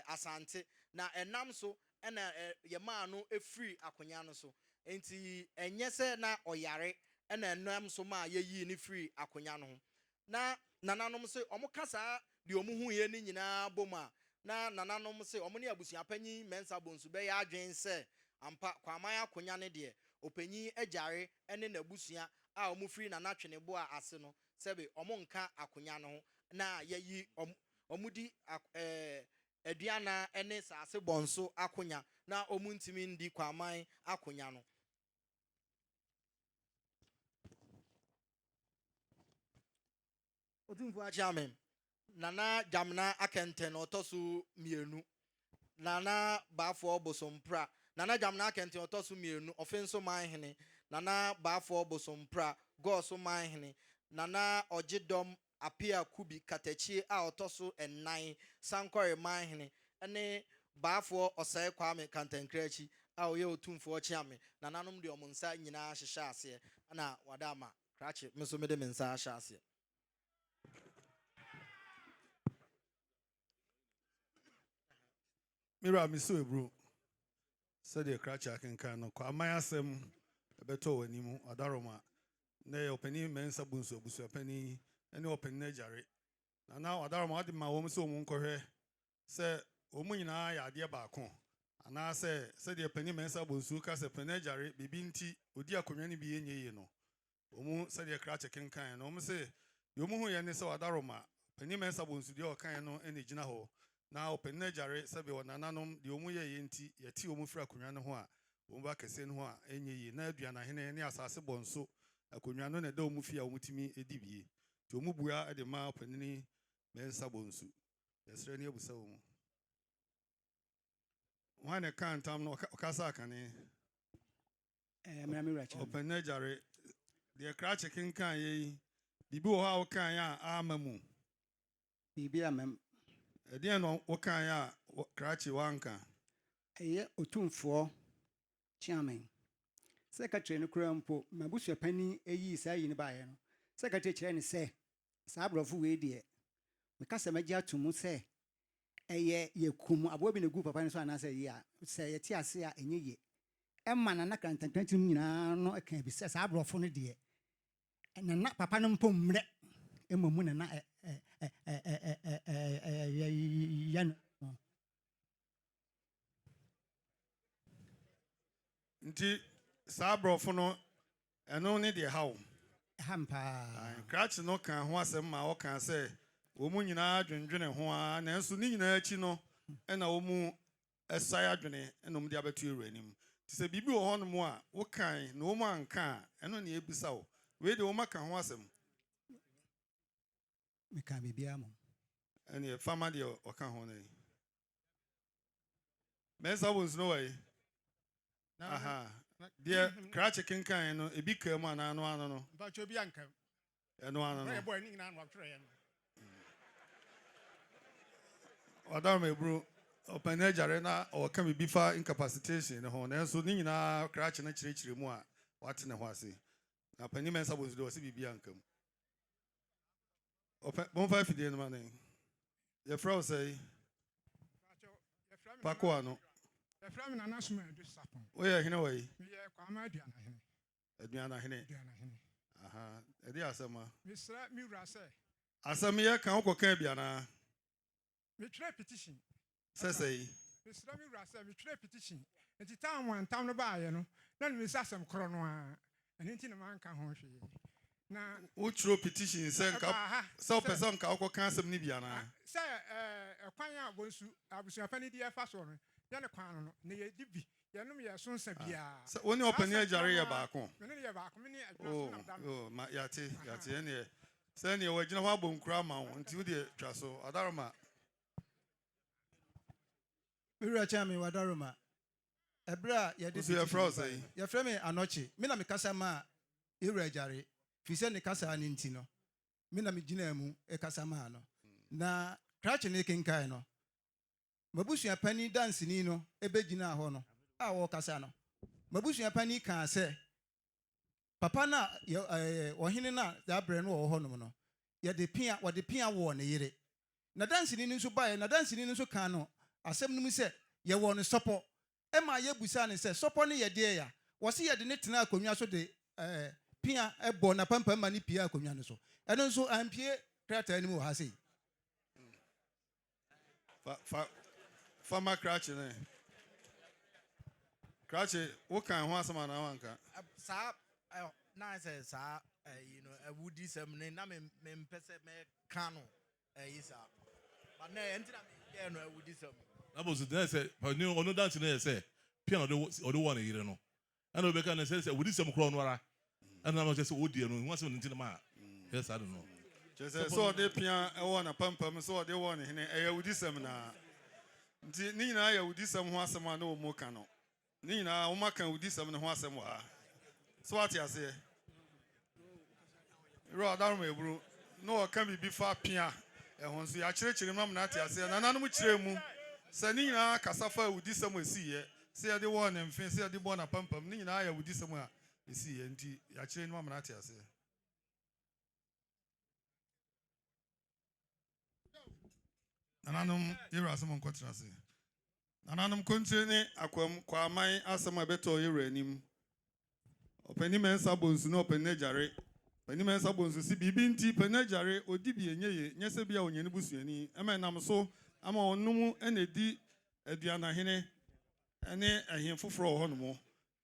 asante na ɛnam so ɛna yɛmaa no efiri akonya no so enti ɛnyɛ sɛ na ɔyare ɛna ɛnam so ma yɛyi ne free akonya no ho na nananom se ɔmo kasa deɛ ɔmo hu yɛ ne nyinaa bom a na nananom se ɔmo ne abusuapanyin Mensah bonsu bɛyɛ adwen sɛ ampa kwaman akonya ne deɛ opanyin agyare ɛne n'abusua a ɔmo firi nanatwene boa ase no sɛbe ɔmo nka akonya no ho na yɛyi ɔmo di aduana ɛne saase bɔnso akonya na ɔmo ntimi ndi kwaman akonya no Otumfuo akyame nana jamna akenten otosu mienu nana bafo bosompra nana jamna akenten otosu mienu ofenso manhene Nana Bafo Bosompra, Goso Manhyia, Nana Ojidom Apia Kubi Katechi Autoso and 9 Sankore Manhyia, and Bafo Osei Kwamang Kantenkrechi, our Otumfuo Chiame, Nananum de Mensah Nina Shassia, Anna Wadama, Cratchit, Mensah Mensah Shassia. Mira, Miss Bro. Said the cratcher can kind of Kwamang Stool, a better anymore, Adaroma. Nay, opening Mensah Bunso, Busapenny, and open Nejari. Now, Adaroma, my home so won't correct. Say, Omuna, idea back home. And I said the penny Mensah Bunsuka, a penejari, Bibinti, Udia community be in ye, no. Omu said the cratcher can kind, almost say, Yomu Yaniso Adaroma, penny Mensah Bunsudio kind no any jinaho. Now, penejari, Sabi or Nananum, the Omuya Yenti, Yeti Omufra Kunyanoa, Umba Casenua, any Nadiana, any assassin bonso, a Kunyano and a domufia mutimi edibi, to Mubuya at the mouth penny Mensah Bunsu. Yes, Renia Busso. One a can't tell no Casacane. Open Nejari, the cratch king can ye, Bibu how can ya armamu. Bibia mem. A dear no, what can ya cratchy wanka. A Otumfuo Chairman. Secretary no crampo, Mabusia penny a ye say in by. Secretary Chen say, Sabronumhene dear. Mikasa Major to Muse. Ye kum a in a group of answers and I say, yeah, say a tiasia and ye. Man and I can't tell you no, I can't be says Sabronumhene dear. And not Papanum Pum, a moon and yan. Nti Sabronumhene and only the how. Hampa. Cratch no can once a ma can say. Omunina dwendwene ho a nanso ni nyina achi no na omu esai adwene na omu dia betu ewuranim ti se bibi wo hono mu a wo kan na omu anka eno na ebisa wo we de omu kan ho asem Me kan bibia mo ene fama de o kan ho na Mensah was no way aha de cratch king kan no ebi ka mu ana ano no ba cho bi anka eno ano no e boy ni nyina no atwere no Adame bro, open Jarena or can be before incapacitation, the horn, and so Nina cratch and church more. What in a wasi? Now, Penny Mensah was do a CB uncle. Open 1 5 in money. Your frau say, Pacuano. The family announcement this happen. Where in a way? Yeah, Adriana Hene. Aha, Edia Sama. Mr. Mura say, Asamia can go Cabiana. We try petition. Say, Mr. Mura say, we try petition. At the time when town about, then we saw some chrono and into a man can home. Now, which petition send so person can cancel Nibiana. Sir, a quanya was a penny dear fast one. Then a quan near Dibi. Yanumia soon said, yeah. So when you open your Jaria back home. Oh, my yati, any. Send your original boom crama until the trasso, Adarma. Mira chami wadaruma. Ebra ya disi ya froze. Ya frame anochi. Mina mikasa ma irejari. Fise ni kasa aninti no. Mina mijina mu e kasa ma no. Na cratch ne kenkai no. Mabusu ya pani dance ni no ebe jina ho no. A wo kasa no. Mabusu ya pani kan se papa na ohene na da bre no wo ho no no. Ya de pia wo ne yire. Na dance ni nso bae na dance ni nso kan no. Asem num se ye wo no sopo e ma ye busa ne se sopo ne ye de ya wo se ye de ne tena akonwa so de pia e bo na pampa ma ne pia akonwa no so eno nso ampie krata ni mu ha sei Fama cratch ne cratch wo kan ho asema na wanka sa na say sa a woody sem na me pese me kanu isa but na entina me no a woody sem that was the say but no ono dance na say piano do one yire no and we can say woody sem kro no ara and na say woody no who asem ntina ma yes I don't know just so they pia e won na pampa so they won hene e woody sem na nti ni na ya woody sem ho asema na o mo ka no ni na o maka woody sem ne ho asem wa So what you say? Ro adarum ebru. No can be before pia. Ehon so ya chire mam na tia say nananum chire mu. Say ni nyina kasafa wudi sam esi ye. Say de won mfin say de bona pampam ni nyina ya wudi sam a esi ye nti ya chire mam na tia say. Nananum yera asem nkotra say. Nananum kontre ne akwam kwaman asem abeto yera anim. Openi Mensah bonsu no openi jare. Openi Mensah bonsu si bibi nti peni jare odi bi enyeye nyese bia onyeni busuani. Ema nam so ama onum enedi Aduanahene ene ahien foforo ho no.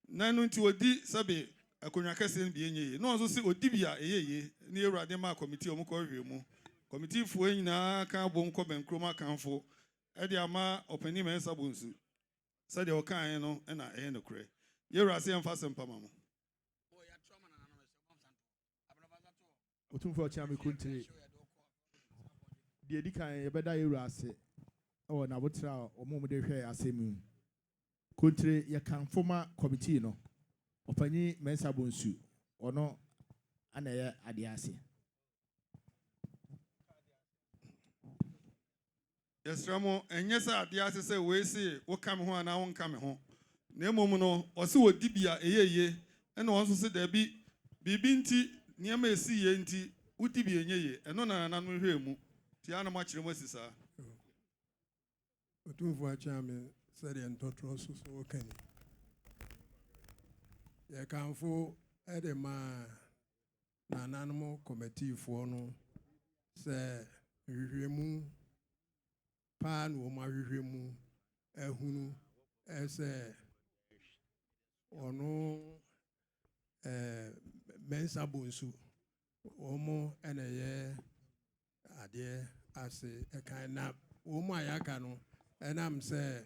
Nanu nti odi sabe akonwa kese bi enyeye. No so si odi bia eyeye ne Ewurade ma committee omukọ hwe mu. Committee fu nyina kan bom ko benkroma kanfo. E de ama openi Mensah bonsu. Sade o kan no na ehye no kure. Yewurase emfa sempama mo. Otumfuo Chiame Kuntere. The Edikan Yabeda Yurase. Oh, na botra omo de hwe asemu. Kuntere ya kan former committee no. Opanyi Mensah bonsu. Ono ana ya adiase. Yesramo enyesa adiase se we se wo kam ho ana won kam ho. Na emom no o se odi bia eyeye. E na won so se da bi bibi nti niema esi ye nti udi bi enyeye. Eno na nanu hwe mu. Ti ana ma kire mo sisa. Otumfuo Chiame said entotro so okani. Ye kanfo edema na nanmo committee fo no se hwehwemu pa no ma hwehwemu ehunu ese ono Mensah bonsu omo eneye ade ase ekan na omo ayaka no enam se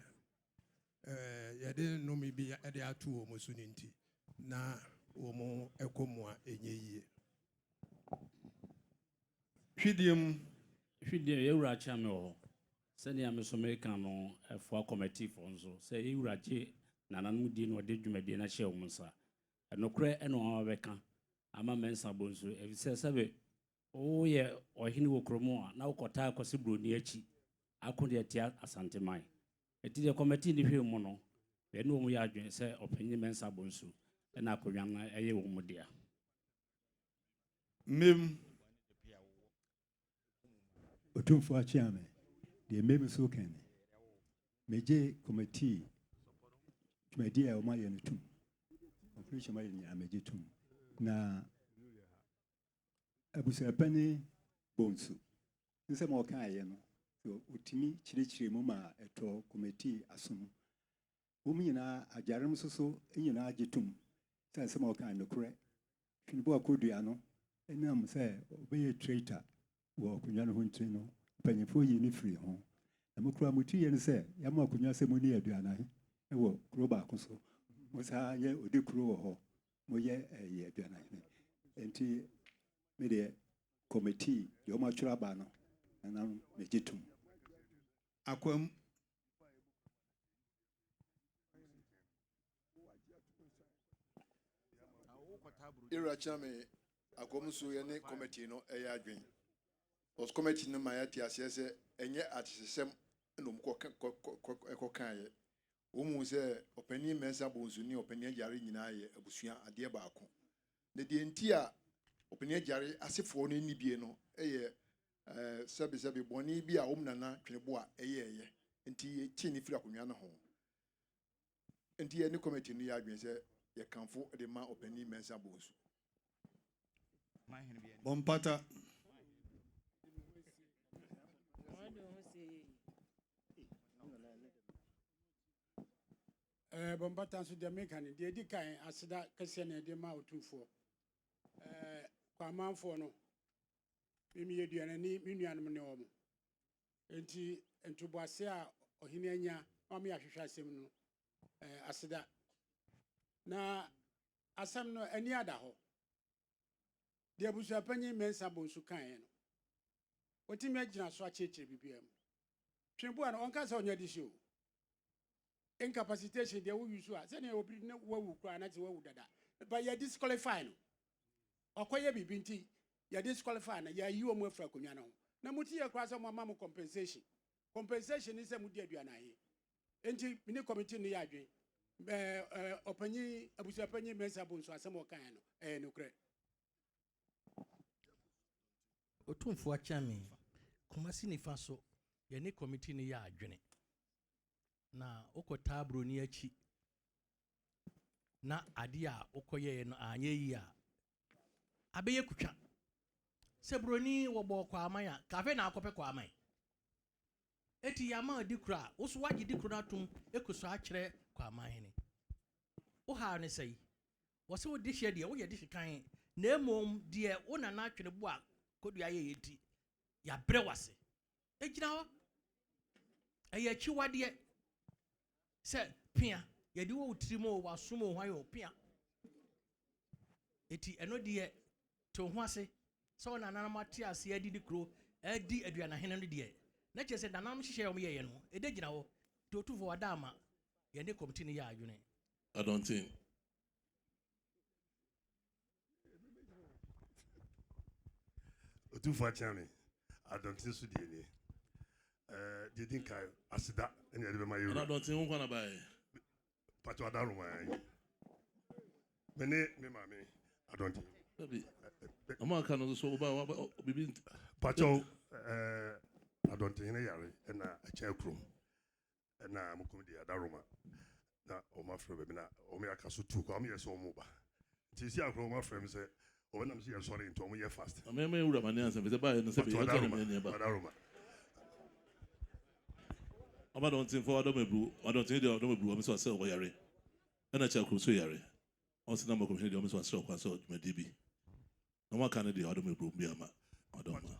yede no mi bi ede atu omo so ninti na omo ekomoa enyeye Hwidiem Ewura Chiame o. Sani ame so meka no for committee for nso. Say Ewura che nananu di no de dwumade na hye omunsa. Enokre eno awabeka ama Mensah bonsu. Efi se sebe o ye ohini wo kromo a na ukota akwase broni achi. Akode atia Asanteman. Eti de committee ni hwe mu no. Be no mu ya adwen se opanyi Mensah bonsu. Na akodwan na eye wo mu dia. mem Otumfuo Chiame. The meme so can. Meje committee. Tumedi ya oma yenu tum. Operation ma yenu ameje tum. Na abusapani bonsu. Nse ma okan aye no. So utimi chirichiri mu ma eto committee asom. Omu nyina ajarem soso nyina agitum. Nse ma okan no kure. Finibo Akrodie ano. Enam se obeye traitor wo kunwa no hontri no. Panyefo yi ni free ho. Na mukura mutu ye ne se ya ma kunwa se mu ni aduanahe. E wo kuro ba ko so. Mo sa ye odi kuro wo ho. Mo ye ye aduanahe. Enti me de committee yo ma twura ba no. Na me gitum. akwam Ewura Chiame akomusu ye ne committee no eya adwen. Os committee no ma ya ti asese enye atisesem no mko kan ye. Omu se opani Mensah bonsu ni opani ajare nyina ye abusua ade ba ako. Ne de enti a opani ajare asefo no ni bie no eye sebe boni bi a omnana twebo a eye enti ti ni fira konwa no ho. Enti ye ne committee no ya adwen se ye kanfo de ma opani Mensah bonsu. Bompata Bompata so de mekani de edi kan asida kese na de ma Otumfuo Kwamang Stool no mimi yeduana ni minuanom ne omo enti entuboase a ohini anya omo ya hwehwe asem no asida na asem no ani ada ho de abusuapanyi Mensah bonsu kan no otimi agina so achechire bibiam twembu an onka se onya disho incapacitation de wo yusu a se ne obi ne wawu kura na te wawu dada but you disqualify no. Okoye bibi nti you disqualify na ya yi omo afra konwa no. Na muti ye kwa so mama mo compensation. Compensation is a mudi aduana yi. Enti mini committee no ya adwen. Opanyi abusu apanyi Mensah bonso asem o kan no. No kre. Otumfuo chami. Kumasi ni faso ye ne committee no ya adwene. Na okota abro ni achi. Na ade a okoye no anye yi a abeye kutwa. Sebroni wobo kwa amaya kafe na akope kwa amaya. Eti yama dikura oso waji dikura atum ekoso akere kwa amahene. Wo ha ne sei. Wo se wo dihye de wo ye dihye kan na emom de wo na na atwene bo a kodua ye yeti. Ya bre wase. Ejina ho. Eye chiwade se pia ye di wo utrimo wo asomo hwan yo pia. Eti eno de to ho ase. So na nana mati ase adi dikro adi aduana hene no de. Na chese na nam hihye yom ye no ede gina wo to Otumfuo wadama ye ne committee ne ya adwene. I don't think. Otumfuo chami I don't think so dey. They think I asida any ede be my you. I don't think won buy. Pato adaru man. Me mama I don't think. Ama kan no so ba bibi Pato I don't think any yare na a chair krom. Na mukum di adaruma. Na o ma frɛ be na o me aka so tu ko am yes o mo ba. Ti si akro ma frɛ me say o na me say sorry into o mo ye fast. Me wura mani ansa be say ba no say be aka me ne ba. Adaruma. Aba don't think for Adam Ebru, I don't think they Adam Ebru, I'm so sell yare. And I check so yare. On the number commission, I'm so sell so my DB. No one can do Adam Ebru be ama. I don't know.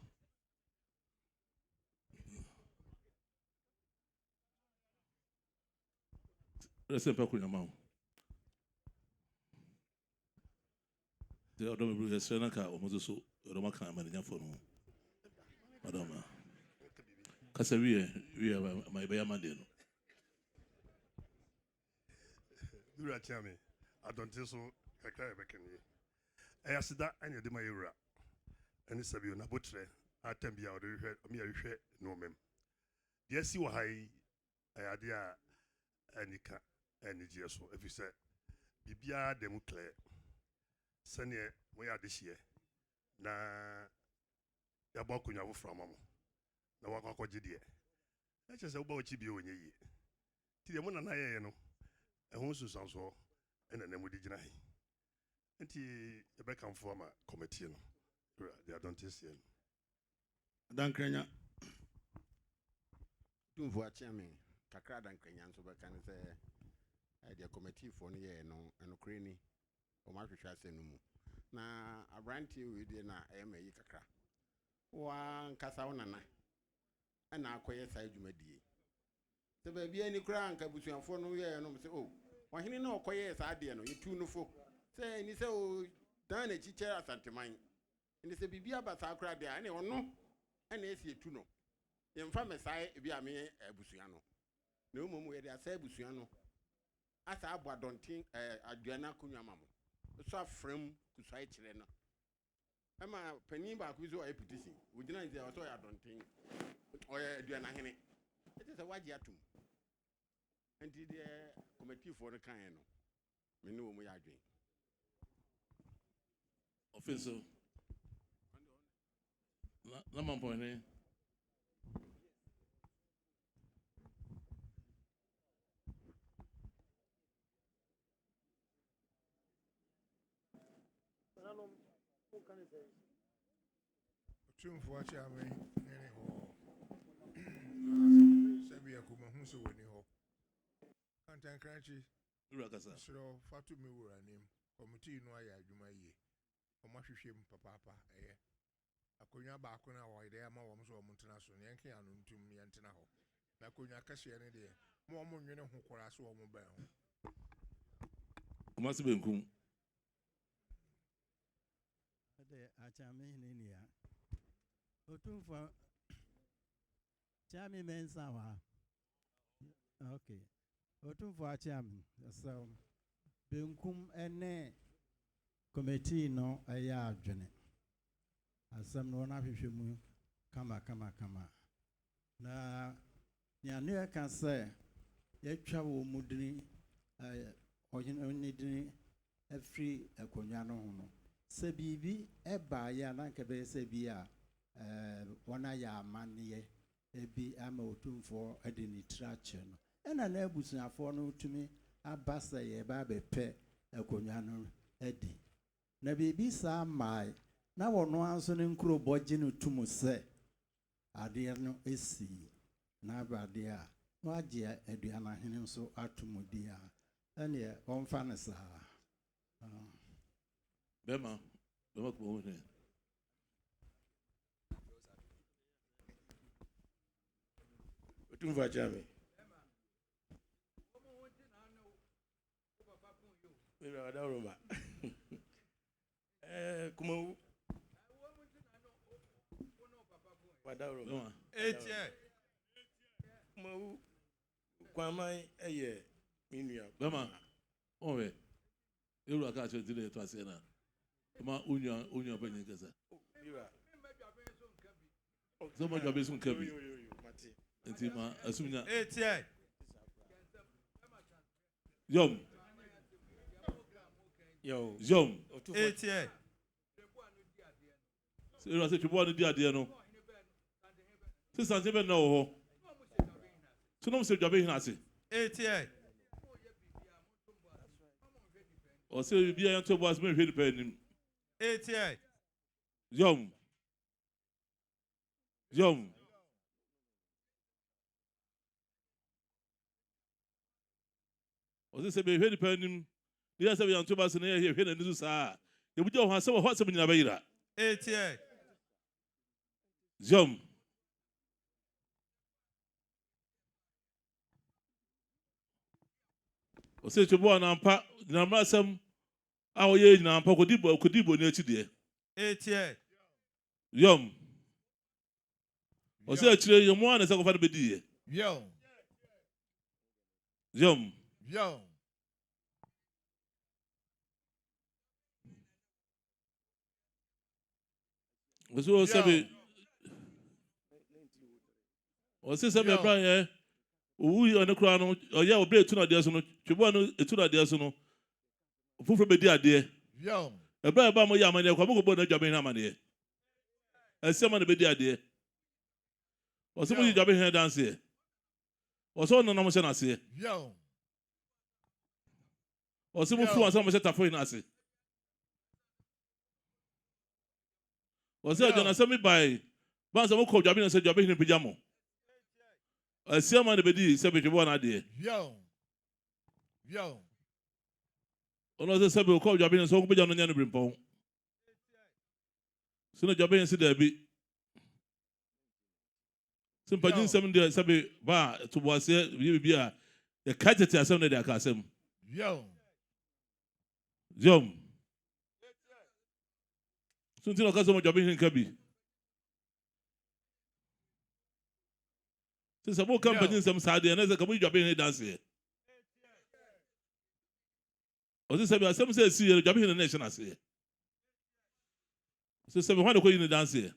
Let's say Paku Yamau. The Adam Ebru is Sri Lanka or Mozo, Roma can manage for no. I don't know. Kasa we are my bayamande no. Dura chami I don't think so kakra be kenye. Ayasida anya de mayura. Ani sabi na botre atem bia o de hwe o me hwe no mem. De si wo hai ayade a anika anije so if you say bibia dem clear. Sane mo ya de hye na ya bokunya wo from mo. Na wakwa gidie na chese wo ba wo chibie onye yi ti de mo na ye no ehun susanso ena na mudi gina hi enti e be kan forma committee no they don't see no dankranya Otumfuo achame kakra dankranya nso be kan se the committee for no ye no enokre ni o ma hwehwe ase no mu na abranti we de na e yi kakra wa nkasa wo nana ana akoye sai dwumadie te ba bia ni kura anka busuanfo no ye no se o wahene na okoye sa ade no yetu no fo se ni se o dan na chiche Asanteman ni se bibia ba sa kura de ane ono ana esi etu no ye mfa mesai bia me abusuan no na umom ye de asa abusuan no asa abwa dontin aduana kunwa mamo so afrem kusai kire no ama panin ba ku zo ayi petition wogina nze o so ya dontin oya aduana hene ete se waji atum anti de committee for the kan no me no mo ya adwen offensive na mampo ne Otumfuo achame nene ho. Sabi akuma hu so woni ho. Antan kranchi. Ura kasa. So fatu me wura nim. Committee no aya adwuma yie. O ma hwehwem papa eye. Akonya ba akona wo ide ama wo so wo ntena so ne yanke anu ntum ne ntena ho. Na akonya kase ne de mo mo nwene ho kwara so wo mo ba ho. Kumasi benkum. Ade achame ni ya. Otumfuo chami Mensah wa. Okay. Otumfuo achame. So benkum ene committee no ɛyɛ adwene asɛm no wɔn ahwehwɛ mu kama na nea ne yɛka sɛ yɛtwa wɔ mu dini ɔne dini afiri akonnwa no ho no sɛ biribi ɛbaeɛ a na nka bɛyɛ sɛ bi a wɔn ayɛ amanneɛ ebi ama Otumfuo de ne tiri akyɛ no ɛna na abusuafoɔ no tumi aba sɛ yɛba abɛpɛ akonnwa no adi na biribi saa mmae na wɔn nso ne nkurobɔ gye no tum sɛ adeɛ no esi na abadeɛ a na wagye aduanahene nso ato mu di a ɛneɛ wɔmfa no saa bɛma kɔmɔ ne Otumfuo achame Roma kuma Roma kuma Kwamang eye minua bɛma ɔwɛ ewu aka akyerɛ ti na eto ase na kuma onua panyin kasa so ma dwabe so nka bi nti ma asumnya yom etie ewu ase twebo no di ade no se sanse be na wo ho so no se dwabe hin ase etie o se bia yan to boas me hwe di pa nim etie yom o se be hwe di pa nim dia se yan to boas na ye hwe na nisu saa ye buja ho ase wo ase nyina ba yira etie yom o se twebo na mpa na mrasam a o ye nyina mpa kodibo na echi de etie yom o se achire ye mo na se ko fa de bedi ye yom o se sebe Brian owu on the crown o ya obre etu na de so no twebo no etu na de so no fufuro bedi ade ebra ba mo ya amane kwa mo go bo na dwabe hin amane esema na bedi ade o se mo di dwabe hin dance o so no na mo se na se o se mo fu ansa mo se tafo hin ase o se jona se mi bai ba se mo ko dwabe na se dwabe hin pijamo esema na bedi se betwebo na ade ono se sebe ko dwabe hin so ko beja no nya no brimpon so no dwabe hin se da bi simpajin sem de sebe ba to boase bi a e kajete asem na de aka asem yom sunti no ka so mo dwabe hin ka bi se sabo company sem sa de na se ka mo dwabe hin dance o se sebe asem se si ye dwabe hin na e na se se sebe hwan de ko yin dance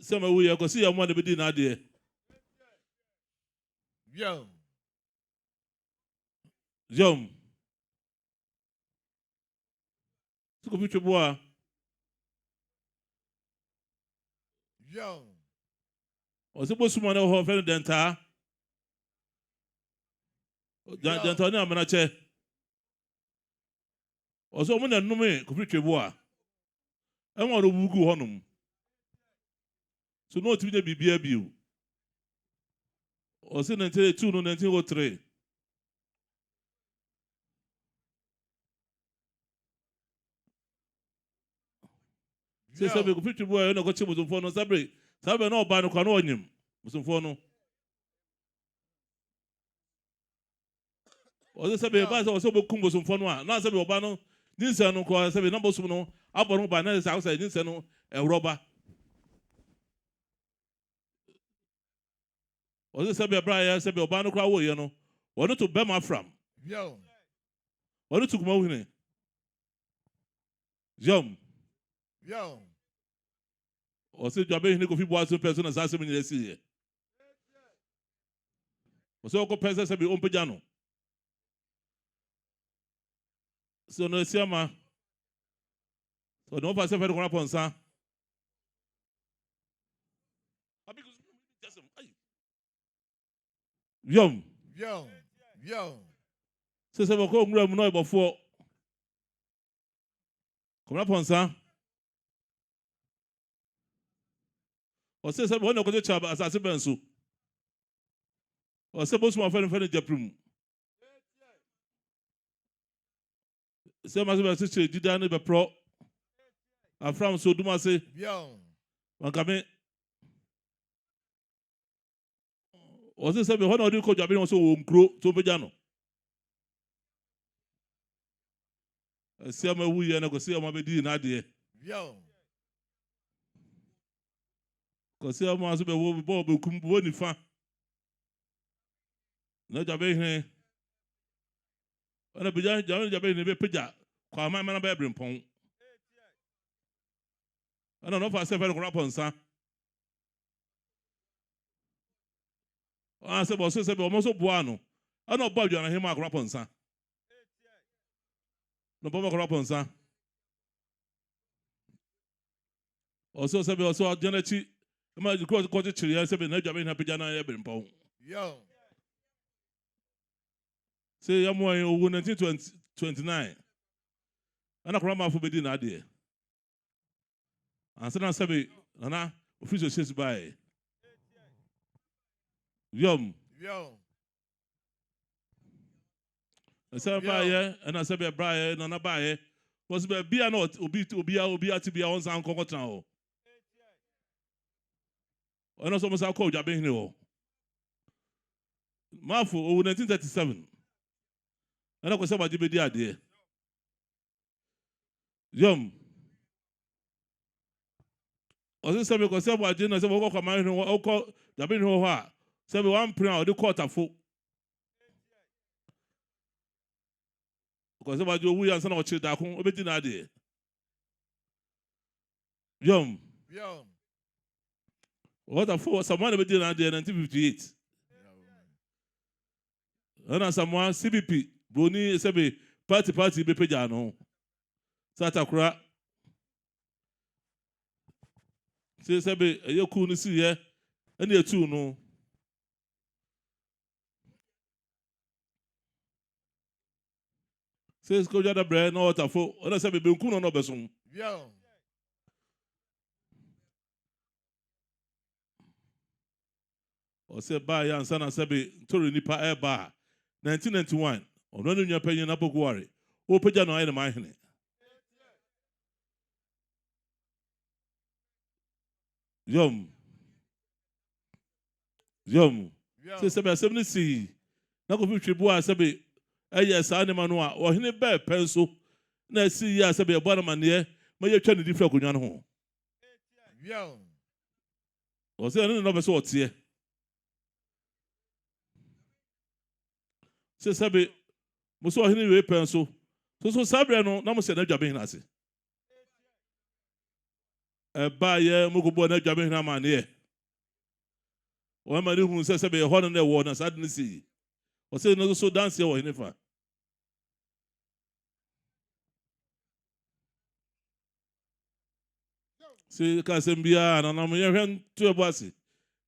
Some we are going to see a man to be doing idea. Jom. So go to boy. O se bo suma na ho fe dental. Dental na amana che. O so mo na nume ko fi boy. E won ro bugu honum. So no to be the BBA. Or say 1902 no 1903. Say sabe ko fitu boy na ko che Otumfuo no sabe na oba no kwa no onyim Otumfuo no. O say sabe ba say o so bokum Otumfuo no a na sabe oba no ninsa no ko sabe na bosum no aboro ba na say outside ninsa no roba. O se sebe Brian sebe oba no kra wo ye no Wɔno to bɛma from. Wɔno to Kumahene. Yom. Ɔsɛ Dwabehene Kofi Boaso person as asem nyɛ si yɛ. Ɔsɛ ɔkɔ pɛsɛ sɛ bi ɔmpagya no. So no siama. So no ɔfa sɛ fɛ de kɔn apɔ nsa. Yom. Sɛ sɛ bɔkɔ nwura mu na ɔbɔfoɔ. Kɔn apɔ nsa. Ɔsɛ sɛ wɔn na ɔkɔgye kyɛ asase bɛn so. Ɔsɛ bosoma fɛn ne gyaprum. Sɛ ma sɛ bɛ sɛ dida ne bɛprɔ. Afram so duma se. Wankame. Ɔsɛ sɛ bɛ wɔn na ɔde kɔ Dwabehene ɔsɛ wɔ nkuro to mpagya no. Ɛsɛ ama wu yɛ na kɔsɛ ama bɛdi n'adeɛ. Kɔsɛ ama nso bɛwɔ bɔ bɛkum bɔ nifa. Na Dwabehene. Ɛna bɛgya Dwabehene bɛpagya Kwamang mana bɛyɛ brempɔn. Ɛna n'ɔfa sɛ fɛ de kɔn apɔ nsa. Sɛ bɔ sɛ bɛ ɔmo so boa no. Ɛna ɔbɔ Dwabehene ma kɔn apɔ nsa. No bɔbɔ kɔn apɔ nsa. Ɔsɛ sɛ bɛ ɔsɛ ɔgyina n'akyi. Ɛma kɔkye kyerɛ yɛ sɛ bɛ na Dwabehene apagya na yɛ brempɔn. Say Yamu in 1929. And a crama for Bedin idea. And Sana Sabi, Nana, official says by Yom. I said by and I said by Brian, Nana by was by be not, Obi to be to be our own uncle now. And also must I call Jabin. Mafu 1937. And I was about to be the idea. Yom. Ɔsɛ sɛ because sɛ wɔagye na sɛ wɔkɔ Kwamang no wɔkɔ Dwabehene hɔ a sɛ one prayer ɔde kɔ ɔtafo. Because sɛ wɔagye owu yɛ ansa na ɔkyerɛ daako ɔbɛdi n'adeɛ. Yom. Ɔtafo Samoa na bɛdi n'adeɛ 1958. Ɛna Samoa CBP Broni sɛbe party bɛpagya no. Satakura. Say sɛbe ɛyɛ cool no si yɛ ɛne etu no. Say ko jada bre na otafo ona sɛbe benku no ɔbɛsom. Ɔsɛ ba ya ansa na sɛbe tori nipa ɛba 1991 ɔno ne nua panyin na boguare. O pagya no ayɛ ne Manhyia. Yom. Say sɛbe asɛm ne si na Kofi Twibu a sɛbe ɛyɛ saa ne ma no a ɔhene bɛɛ pɛn so na si yi a sɛbe ɛbɔ na maneɛ ma yɛtwa ne difra konwa no ho. Ɔsɛ ne no bɛ so ɔteɛ. Say sɛbe mo so ɔhene wei pɛn so sabre no na mo sɛ na Dwabehene ase. Ɛba yɛ mo kɔbɔ na Dwabehene amaneɛ. Ɔma ne hu sɛ sɛbe ɛhɔ no na ɛwɔ na saa de ne si. Ɔsɛ no so dance wɔ hene fa. Say ka sɛm bia na na mo yɛhwɛ nto ɛbɔ ase.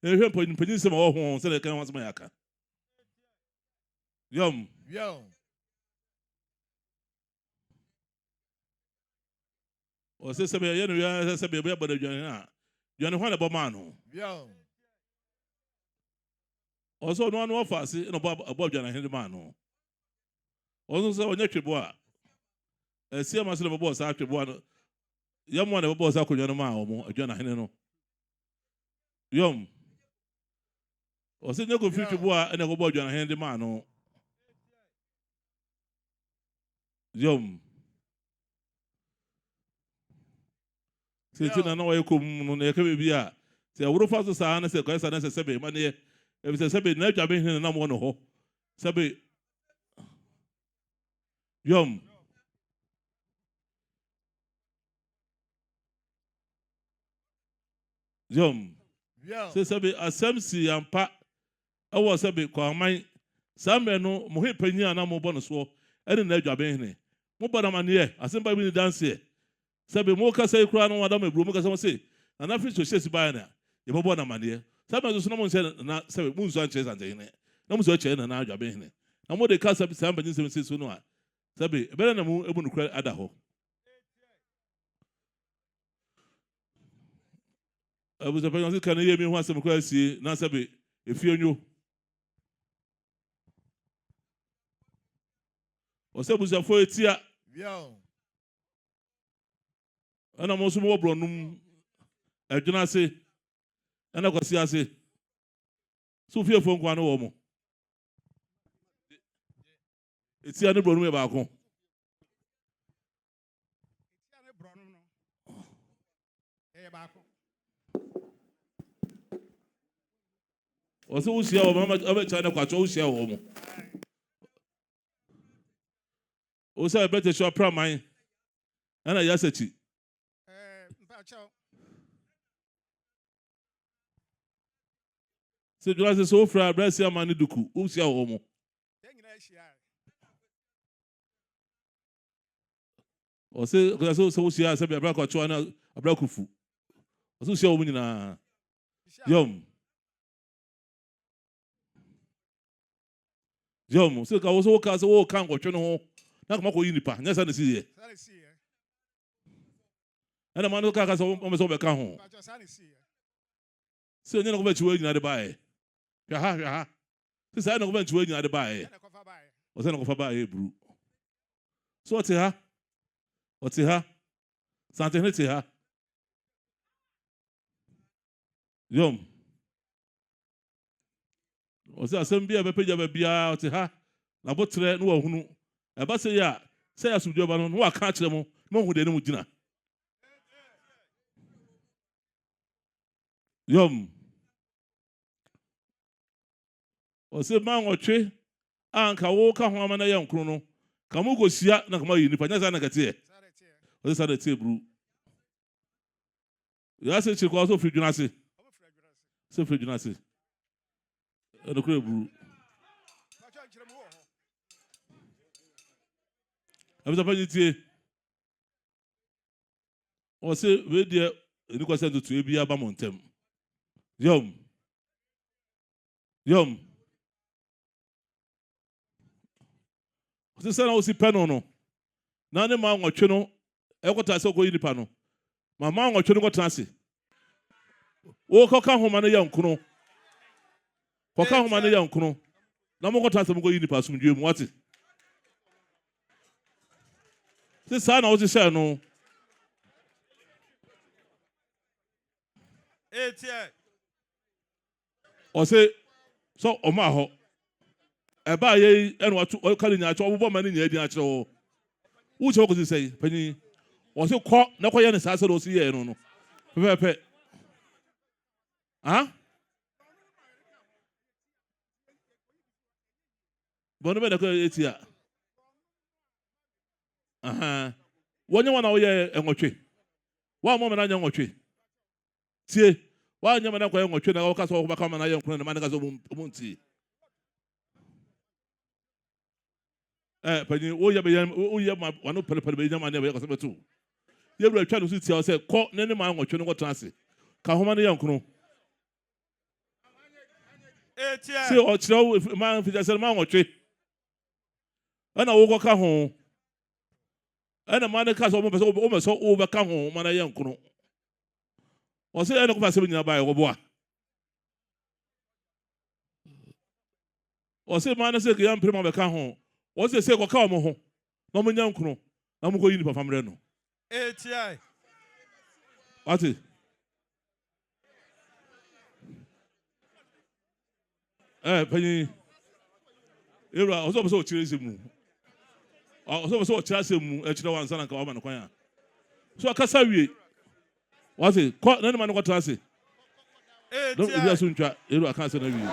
Yɛhwɛ mpanyin sɛm a ɔwɔ ho sɛ de kan ho asɛm yɛaka. Yom. Ɔsɛ sɛbe yɛ no yɛ sɛbe bɛ bɔ Dwabehene a. Dwabehene ho na bɔ ma no. Also, no one offers in above Dwabehene man. Also, on your tribua. A see a master of a boss after one. Young one of a boss, I could your man or Dwabehene. Yom. Or say no good future boy and a boy Dwabehene man. Yom. Since I know I come on a cabia. Say, I would have found the son as a question as a sebe money. If it's a sebe, no Dwabehene no one ho. Sabi Yom. Say sabi asemsi ampa ewo sabi Kwamang samre no mo he panyi ana mo bɔ no so ɛne na adwaben hene mo bɔ na mane asemba bi ni dance sabi mo ka say kura no wada mebro mo ka say say na free so shesi ba na ye bɔ na mane sabi so no mo nse na sabi mo nso anche Asantehene na mo so che na adwaben hene na mo de ka sabi samba nyi sem so no a sabi ebere na mo ebu no kura ada ho abu se penyon kan ye mi ho asem kura sie na sabi efie nyo Osei busafo etia. Ana mo so mo bronum adwuna ase. Ana kwasi ase. So fie fo nkwa no wo mo. Etia ne bronum e ba ko. Etia ne bronum no. Ba ko. Osei usia wo mama abecha na kwacho usia wo mo. Osei better show praman. Ana yasechi. Mpacho. Se dura se so fra brasi amani duku. Usia wo mo. Osei ko so usia se be abra kwacho na abra kufu. Osei usia wo mo nyina. Yom, so ka wo ka so wo kan kwotwe no ho. Na kuma ko yi nipa, nya sa na si ye. Ana manu ka so o me so be ka ho. Se onye na ko ba chiwe nyina de bae. Hwa ha. Se sa na ko ba chiwe nyina de bae. O se na ko fa bae bru. So te ha. O te ha. Asantehene te ha. Yom. O se asem bia be peja be bia o te ha. Na botre no wa hunu. E ba se ya se ya subjo ba no wa ka kire mo. Mo hu de ne mu gina. Yom. O se ma nwotwe anka wo ka ho amana ye nkro no. Ka mo go sia na ka ma yi nipa nya sa na kete. O se sa de te bru. Ya se chi ko so fri dwuna se. Se fri dwuna se. No kure bru. Abisa panyitie. O se we de ni ko se tutu ebi aba montem. Yom. O se na o si peno no. Na ne ma nwotwe no e kwota se ko yi nipa no. Ma nwotwe no ko transe. Wo ko ka homa no ya nkuno. Ko ka homa no ya nkuno. Na mo ko transe mo ko yi nipa sumdwe mu wate. Se sa na o se share no. O se so o ma ho. E ba ye enu atu o kali nya acho obo ma ni nya di a kire wo. Wo che ko se pani. O se ko na ko ye ne sa se do se ye no. Pepe. Ah? Bono be da ko etia. Aha. Wonye wana wo ye enwotwe. Wa mo me na nya nwotwe. Tie. Wa nya me na ko ye nwotwe na wo ka so wo ba ka ma na ye nkro na ma na ka so mo nti. Pani wo ye be ye ma wano pele be nya ma na be ko se betu. Ye bra twa no so tia se ko ne ne ma nwotwe no ko transe. Ka homa na ye nkro. Se o kire ma fi se ma nwotwe. Ana wo ko ka ho. Ana ma ne ka so o me so o be ka ho ma na ye nkro. O se ene ko fa se nyina ba ye wo boa. O se ma na se ke ya mpre ma be ka ho. O se ko ka o mo ho. Na mo nya nkro. Na mo ko yi ni pa famre no. Ati. Pani. Era o so chire se mu. O so chire se mu e chire wan sana ka o ma no kwan a. So akasa wie. Wati ko na ne ma no ko transe. No bi aso ntwa eru aka se na wie.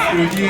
Akrodie